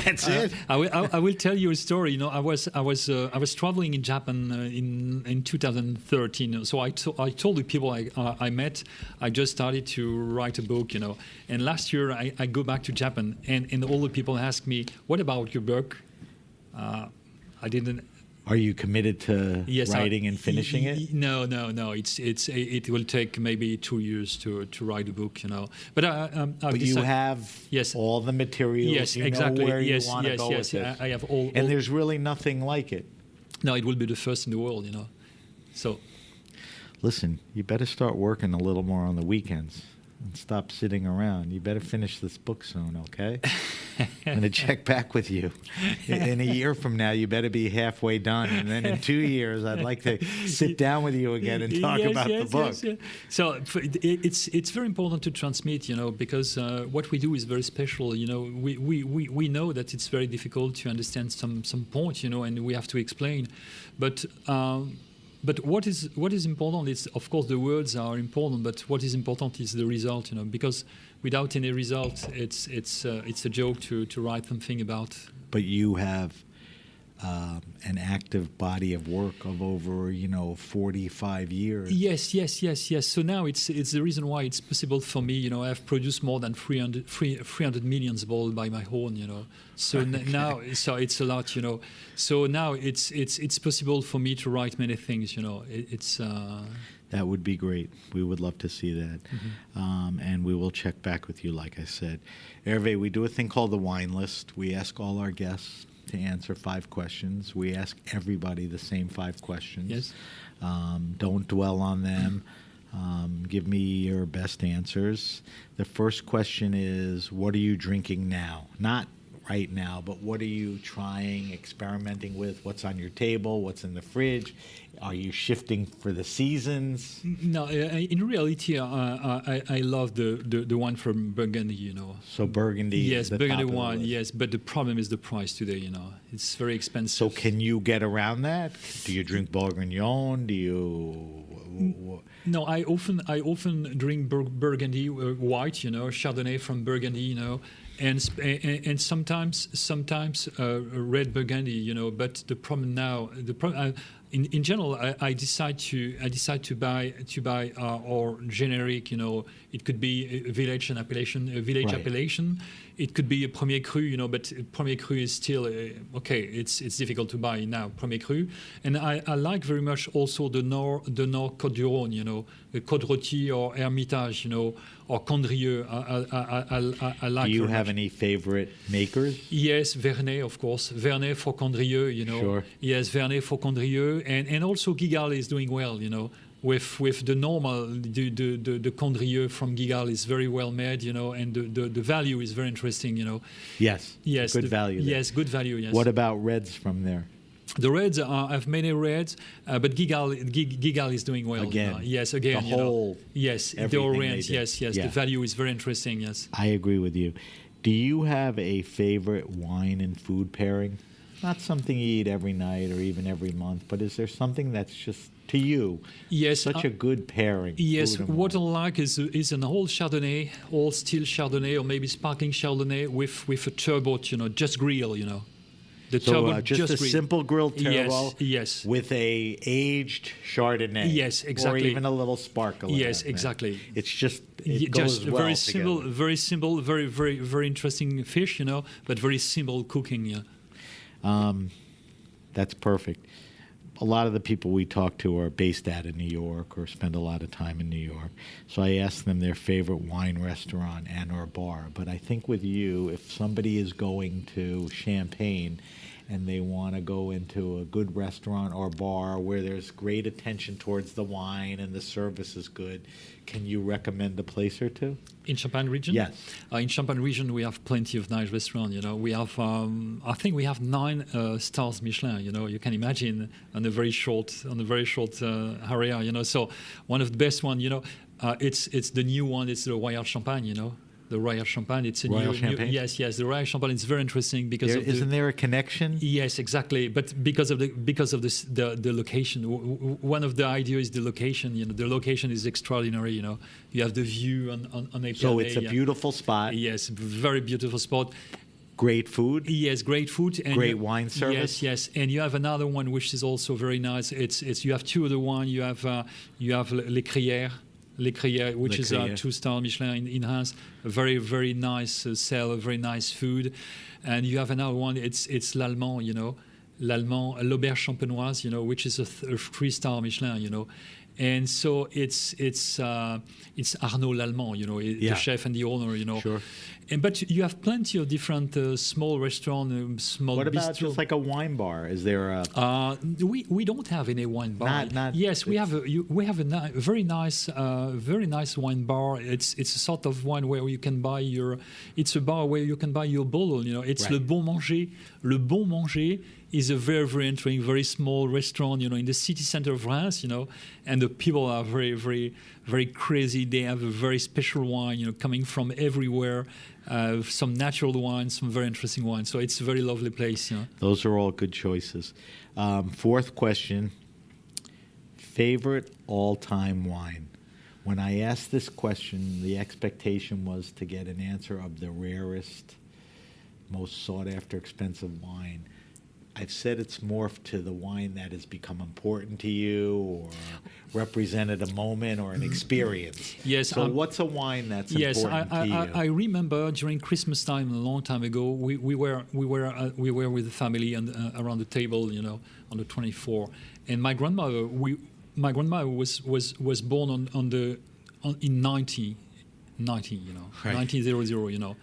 That's it. I will tell you a story. I was traveling in Japan in 2013. So I told the people I met, I just started to write a book. And last year I go back to Japan, and all the people ask me, "What about your book?" I didn't. Are you committed to writing and finishing it? No. It will take maybe 2 years to write a book, But you have all the materials. Yes, you exactly. know where you want to go with this. I have all. And there's really nothing like it. No, it will be the first in the world, So. Listen, you better start working a little more on the weekends and stop sitting around. You better finish this book soon, okay? I'm going to check back with you. In a year from now, you better be halfway done. And then in 2 years, I'd like to sit down with you again and talk about the book. Yes. So it's very important to transmit, because what we do is very special. We know that it's very difficult to understand some point, and we have to explain. But what is important is, of course, the words are important. But what is important is the result, because without any result, it's a joke to write something about. But you have an active body of work of over 45 years. Yes. So now it's the reason why it's possible for me. I've produced more than 300 million bottles by my own. So now, so it's a lot. So now it's possible for me to write many things. It's. That would be great. We would love to see that. Mm-hmm. And we will check back with you, like I said. Herve, we do a thing called the wine list. We ask all our guests to answer 5 questions. We ask everybody the same 5 questions. Yes. Don't dwell on them. Give me your best answers. The first question is, what are you drinking now? Not right now, but what are you trying, experimenting with? What's on your table? What's in the fridge? Are you shifting for the seasons? No, in reality, I love the one from Burgundy, So Burgundy Yes, is the Burgundy top of the wine, list. yes. But the problem is the price today, It's very expensive. So can you get around that? Do you drink Bourguignon? Do you... No, I often drink Burgundy white, Chardonnay from Burgundy, and sometimes red Burgundy, But the problem now, in general, I decide to buy or generic, It could be a village appellation, it could be a Premier Cru, but Premier Cru is still okay. It's difficult to buy now, Premier Cru, and I like very much also the Nord Côte du Rhône, the Côte Rôtie or Hermitage, or Condrieu. I like. Do you very have much. any favorite makers? Yes, Vernet, of course. Vernet for Condrieu, Sure. Yes, Vernet for Condrieu, and also Gigal is doing well, With the normal, the Condrieu from Gigal is very well made, and the value is very interesting, Yes. Yes, Good value there. Yes, good value. Yes. What about reds from there? The reds I've many reds, but Gigal is doing well. Again, yes, again. the whole, yes, the everything they orange. did. Yes. Yeah. The value is very interesting. Yes. I agree with you. Do you have a favorite wine and food pairing? Not something you eat every night or even every month, but is there something that's just, to you, Yes, such a good pairing? Yes, food and what I wine? like is an old Chardonnay, old still Chardonnay, or maybe sparkling Chardonnay with a turbot, just grill, The So turbot just a grill. simple grilled turbot Yes. with a aged Chardonnay. Yes, exactly. Or even a little sparkle. in Yes, that, man. exactly. It's just, it goes Just well very together. simple, very interesting fish, but very simple cooking. Yeah. That's perfect. A lot of the people we talk to are based out of New York or spend a lot of time in New York. So I ask them their favorite wine restaurant and or bar. But I think with you, if somebody is going to Champagne and they want to go into a good restaurant or bar where there's great attention towards the wine and the service is good, can you recommend a place or two? In Champagne region? Yes. In Champagne region, we have plenty of nice restaurants. We have, I think we have 9 stars Michelin. You can imagine on a very short area. So one of the best one. It's the new one. It's the Royal Champagne. The Royal Champagne. It's a Royal new. Champagne? Yes. The Royal Champagne. It's very interesting because Isn't there a connection? Yes, exactly. But because of the location, one of the ideas is the location. The location is extraordinary. You have the view on a So it's a beautiful spot, Yes, very beautiful spot. great food, Yes, great food and great wine service. Yes, and you have another one which is also very nice. It's you have two other one. You have Leclerc. Which is a Leclerc. 2-star Michelin in Reims, a very nice cellar, very nice food, and you have another one. It's l'Allemand, l'Allemand, l'Auberge Champenoise, which is a 3-star Michelin, and so it's Arnaud l'Allemand, Yeah. the chef and the owner, Sure. But you have plenty of different small restaurants, small What about bistro. just like a wine bar? Is there a We don't have any wine bar. Not- yes, we have a very nice wine bar. It's a sort of wine where you can buy it's a bar where you can buy your bottle. It's Right. Le Bon Manger. Le Bon Manger is a very interesting, very small restaurant. In the city center of Reims. And the people are very crazy. They have a very special wine. Coming from everywhere. Some natural wine, some very interesting wine. So it's a very lovely place. Those are all good choices. Fourth question, favorite all-time wine? When I asked this question, the expectation was to get an answer of the rarest, most sought-after expensive wine. I've said it's morphed to the wine that has become important to you or represented a moment or an experience. Yes. So what's a wine that's Yes, important to you? I remember during Christmas time a long time ago. We were with the family and around the table, on the 24th. And my grandmother, was born in 1990, Right. 1900,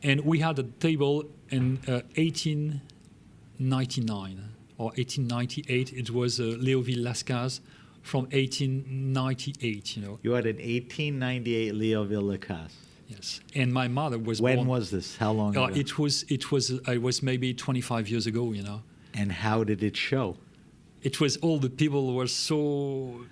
and we had a table in 1899 or 1898. It was Léoville Lascaz from 1898. You had an 1898 Léoville Lacasse. Yes, and my mother was When born. was this? How long ago? It was maybe 25 years ago. And how did it show? It was all the people were so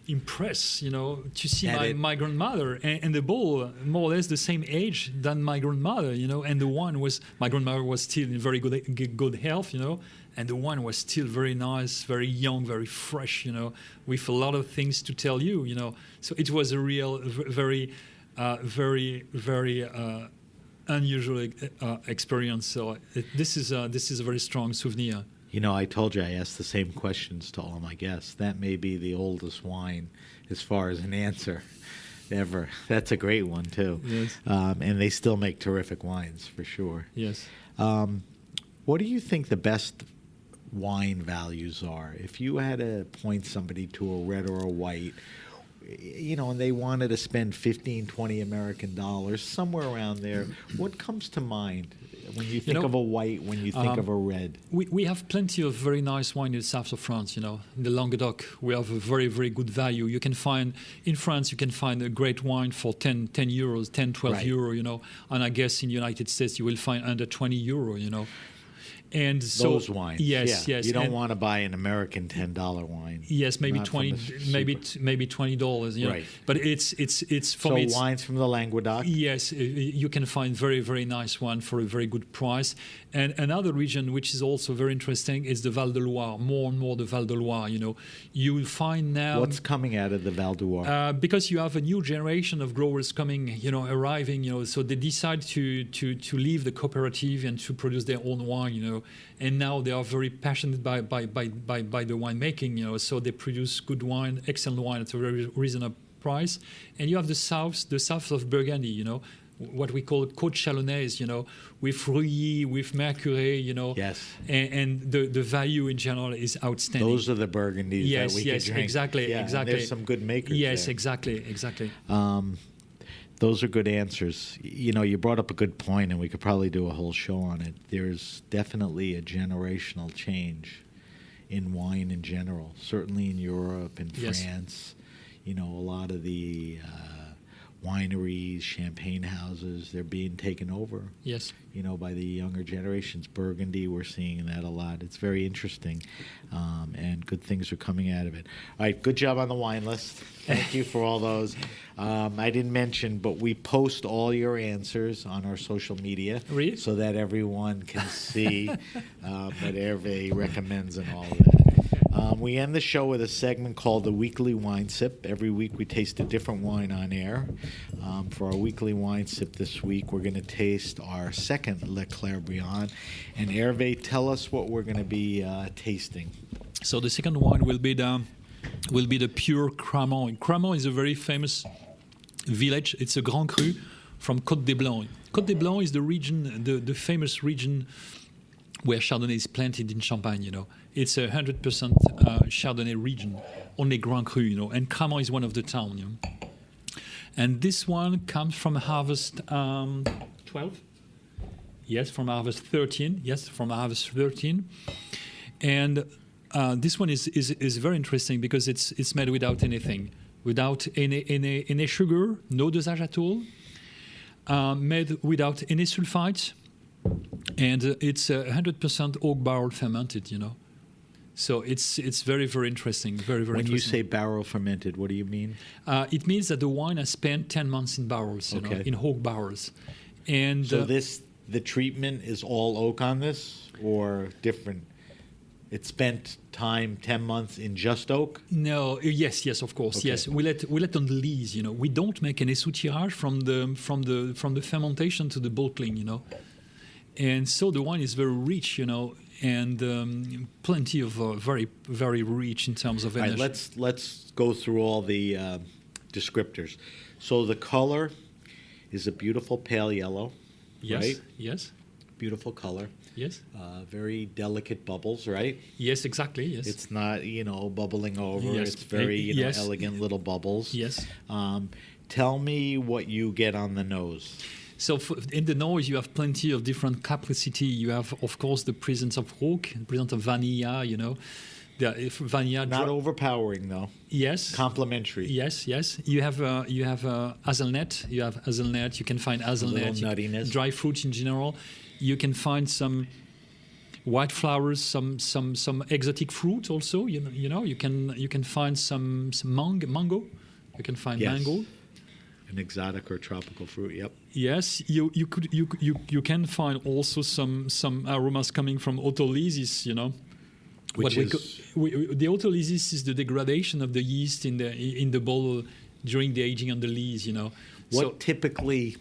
impressed, to see And my grandmother and the bull more or less the same age than my grandmother, and the one was my grandmother was still in very good health, and the one was still very nice, very young, very fresh, with a lot of things to tell you, So it was a real, very unusual experience. So this is a very strong souvenir. I told you I asked the same questions to all my guests. That may be the oldest wine as far as an answer. ever. That's a great one too. Yes. And they still make terrific wines for sure. Yes. What do you think the best wine values are? If you had to point somebody to a red or a white, and they wanted to spend 15, 20 American dollars, somewhere around there, what comes to mind when you think of a white, when you think of a red? We have plenty of very nice wine in the south of France, In the Languedoc, we have a very, very good value. In France, you can find a great wine for 10 euros, 10, 12 right. euro, And I guess in the United States, you will find under 20 euro, And so those wines, yes. You don't want to buy an American $10 wine. Yes, maybe Not 20, maybe $20. Right. But it's for me. Wines from the Languedoc. Yes, you can find very, very nice one for a very good price. And another region which is also very interesting is the Val de Loire. More and more the Val de Loire. You will find now. What's coming out of the Val de Loire? Because you have a new generation of growers coming, arriving. So they decide to leave the cooperative and to produce their own wine. And now they are very passionate by the winemaking, so they produce good wine, excellent wine at a very reasonable price. And you have the south of Burgundy, what we call Côte Chalonnaise, with Rouilly, with Mercurey, Yes. And the value in general is outstanding. Those are the Burgundies that we could drink. Exactly, yeah, exactly. There's some good makers Yes, there. exactly. Those are good answers. You brought up a good point, and we could probably do a whole show on it. There's definitely a generational change in wine in general, certainly in Europe and Yes. France. A lot of the wineries, champagne houses, they're being taken over. Yes. By the younger generations. Burgundy, we're seeing that a lot. It's very interesting, and good things are coming out of it. All right, good job on the wine list. Thank you for all those. I didn't mention, but we post all your answers on our social media, Really? so that everyone can see what Herve recommends and all of that. We end the show with a segment called the Weekly Wine Sip. Every week we taste a different wine on air. For our Weekly Wine Sip this week, we're going to taste our second Leclerc Briant. And Herve, tell us what we're going to be tasting. So the second wine will be the pure Cramant. Cramant is a very famous village. It's a Grand Cru from Côte des Blancs. Côte des Blancs is the region, the famous region where Chardonnay is planted in Champagne. It's a 100% Chardonnay region, only Grand Cru. And Cramant is one of the towns. And this one comes from harvest 12. Yes, from harvest 13. Yes, from harvest 13. And this one is very interesting because it's made without anything, without any sugar, no dosage at all, made without any sulfites, and it's 100% oak barrel fermented. So it's very, very interesting. Very, very When you interesting. say barrel fermented, what do you mean? It means that the wine has spent 10 months in barrels, in oak barrels. And So the treatment is all oak on this, or different? It spent time 10 months in just oak? No, yes, of course, Okay. yes. We let on the lees, We don't make any soutirage from the fermentation to the bottling, And so the wine is very rich, and plenty of very, very rich in terms of All energy. right, let's go through all the descriptors. So the color is a beautiful pale yellow, Yes, right? yes, Beautiful color. yes, Very delicate bubbles, right? yes, exactly, yes. It's not, bubbling over. Yes. It's very, Yes. elegant little bubbles. Yes. Tell me what you get on the nose. So in the nose, you have plenty of different capacity. You have, of course, the presence of oak, the presence of vanilla, The vanilla. Not overpowering, though. Yes. Complementary. Yes. You have hazelnut. You have hazelnut. You can find hazelnut. little nuttiness. Dry fruits in general. You can find some white flowers, some exotic fruit also. You can find some mango. You can find Yes. mango. An exotic or tropical fruit. Yep. Yes, you can find also some aromas coming from autolysis. Which is The autolysis is the degradation of the yeast in the bottle during the aging on the lees. what typically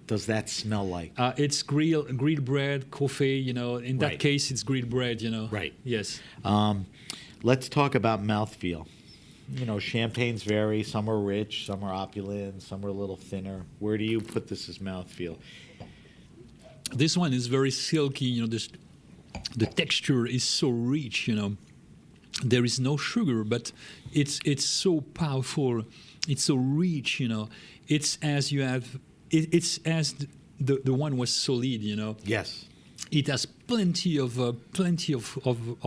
does that smell like? It's grilled bread, coffee. In that Right. case, it's grilled bread. Right. Yes. Let's talk about mouthfeel. champagnes vary. Some are rich, some are opulent, some are a little thinner. Where do you put this as mouthfeel? This one is very silky. The texture is so rich. There is no sugar, but it's so powerful. It's so rich. It's as you have. It's as the one was solid. Yes. It has plenty of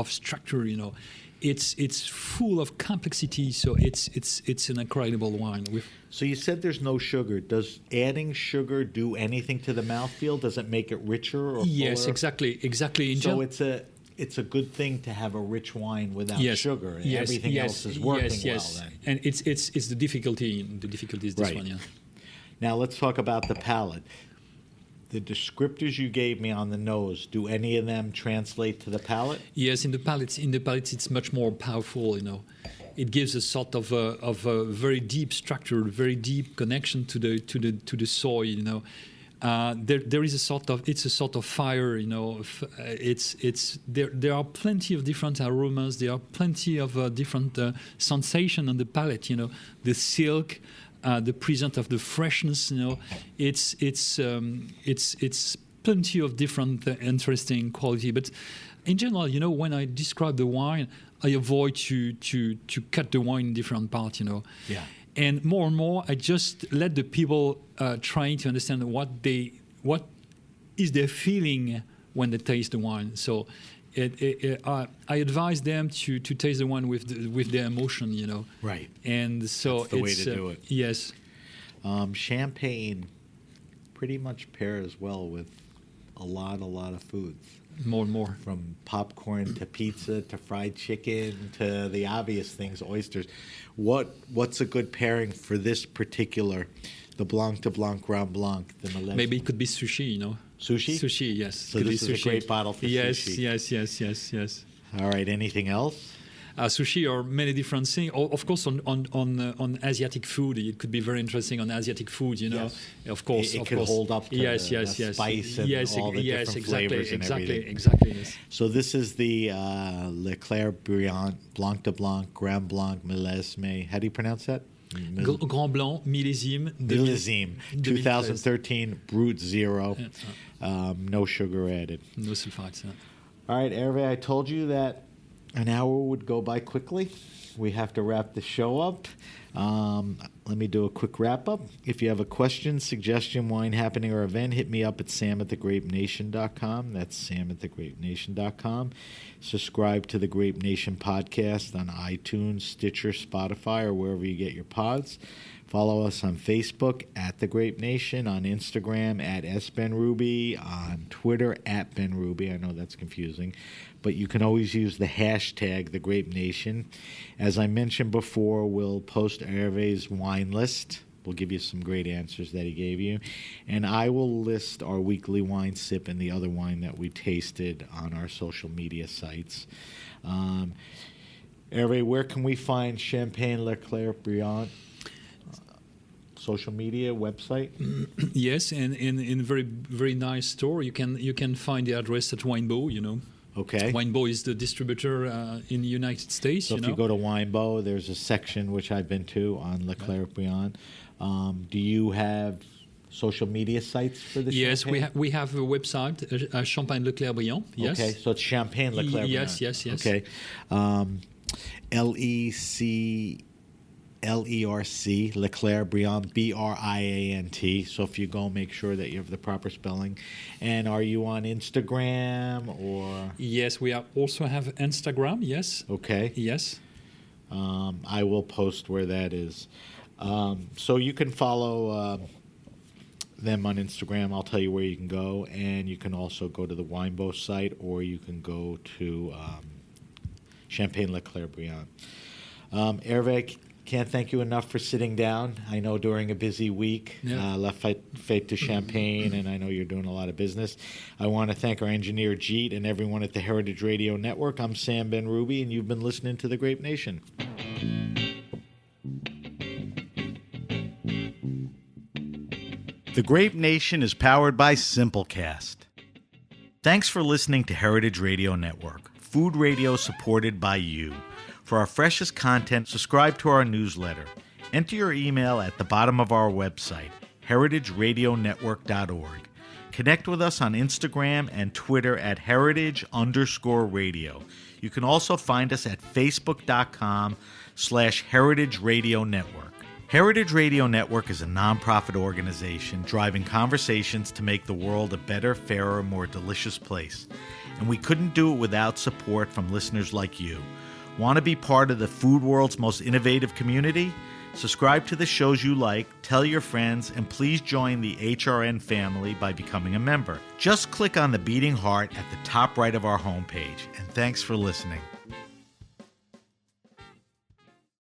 structure. It's full of complexity. So it's an incredible wine. So you said there's no sugar. Does adding sugar do anything to the mouthfeel? Does it make it richer or fuller? Yes, exactly. So it's a good thing to have a rich wine without sugar, and yes, everything yes, else is working yes. well then. And it's the difficulty. The difficulty is this Right. one. Yeah. Now let's talk about the palate. The descriptors you gave me on the nose, do any of them translate to the palate? Yes, in the palate, it's much more powerful. It gives a sort of a very deep structure, very deep connection to the soil. There is a sort of fire. There are plenty of different aromas. There are plenty of different sensation on the palate. The silk. The present of the freshness, it's plenty of different interesting quality. But in general, when I describe the wine, I avoid to cut the wine in different parts. Yeah. And more, I just let the people trying to understand what is their feeling when they taste the wine. So. I advise them to taste the wine with their emotion, Right. And so that's the way to do it. Yes. Champagne pretty much pairs well with a lot of foods. More and more. From popcorn to pizza to fried chicken to the obvious things, oysters. What's a good pairing for this particular, the Blanc de Blanc, Grand Blanc, the Melez? Maybe it could be sushi, Sushi? Sushi, yes. So this is a great bottle for sushi. Yes. All right. Anything else? Sushi or many different things. Of course, on Asiatic food, it could be very interesting on Asiatic food. Yes. Of course, it could hold up to the spice and all the different flavors and everything. Exactly. Yes. So this is the Leclerc Briant Blanc de Blanc Grand Blanc Millésime. How do you pronounce that? Grand Blanc millésime. 2013 Brut Zero. No sugar added. No sulfites. Yeah. All right, Herve, I told you that an hour would go by quickly. We have to wrap the show up. Let me do a quick wrap up. If you have a question, suggestion, wine happening, or event, hit me up at sam@thegrapenation.com. That's sam@thegrapenation.com. Subscribe to the Grape Nation podcast on iTunes, Stitcher, Spotify, or wherever you get your pods. Follow us on Facebook at The Grape Nation, on Instagram at SBenRuby, on Twitter at BenRuby. I know that's confusing, but you can always use the hashtag The Grape Nation. As I mentioned before, we'll post Herve's wine list. We'll give you some great answers that he gave you. And I will list our weekly wine sip and the other wine that we tasted on our social media sites. Herve, where can we find Champagne Leclerc Briant? Social media, website? Yes, and in very, very nice store. You can find the address at Winebow, Okay. Winebow is the distributor in the United States. So if you go to Winebow, there's a section which I've been to on Leclerc Briant. Do you have social media sites for the Yes, champagne? we have a website, Champagne Leclerc Briant. Yes. Okay, so it's Champagne Leclerc Briant. Yes. Okay. LERC, Leclerc Briant, BRIANT. So if you go, make sure that you have the proper spelling. And are you on Instagram or? Yes, we also have Instagram. Yes. Okay. Yes. I will post where that is. So you can follow them on Instagram. I'll tell you where you can go. And you can also go to the Winebow site, or you can go to Champagne Leclerc Briant. Herve, can't thank you enough for sitting down. I know during a busy week, La Fête de Champagne, and I know you're doing a lot of business. I want to thank our engineer, Jeet, and everyone at the Heritage Radio Network. I'm Sam BenRuby, and you've been listening to The Grape Nation. The Grape Nation is powered by Simplecast. Thanks for listening to Heritage Radio Network, food radio supported by you. For our freshest content, subscribe to our newsletter. Enter your email at the bottom of our website, heritageradionetwork.org. Connect with us on Instagram and Twitter at heritage_radio. You can also find us at facebook.com/Heritage Radio Network. Heritage Radio Network is a nonprofit organization driving conversations to make the world a better, fairer, more delicious place. And we couldn't do it without support from listeners like you. Want to be part of the food world's most innovative community? Subscribe to the shows you like, tell your friends, and please join the HRN family by becoming a member. Just click on the beating heart at the top right of our homepage. And thanks for listening.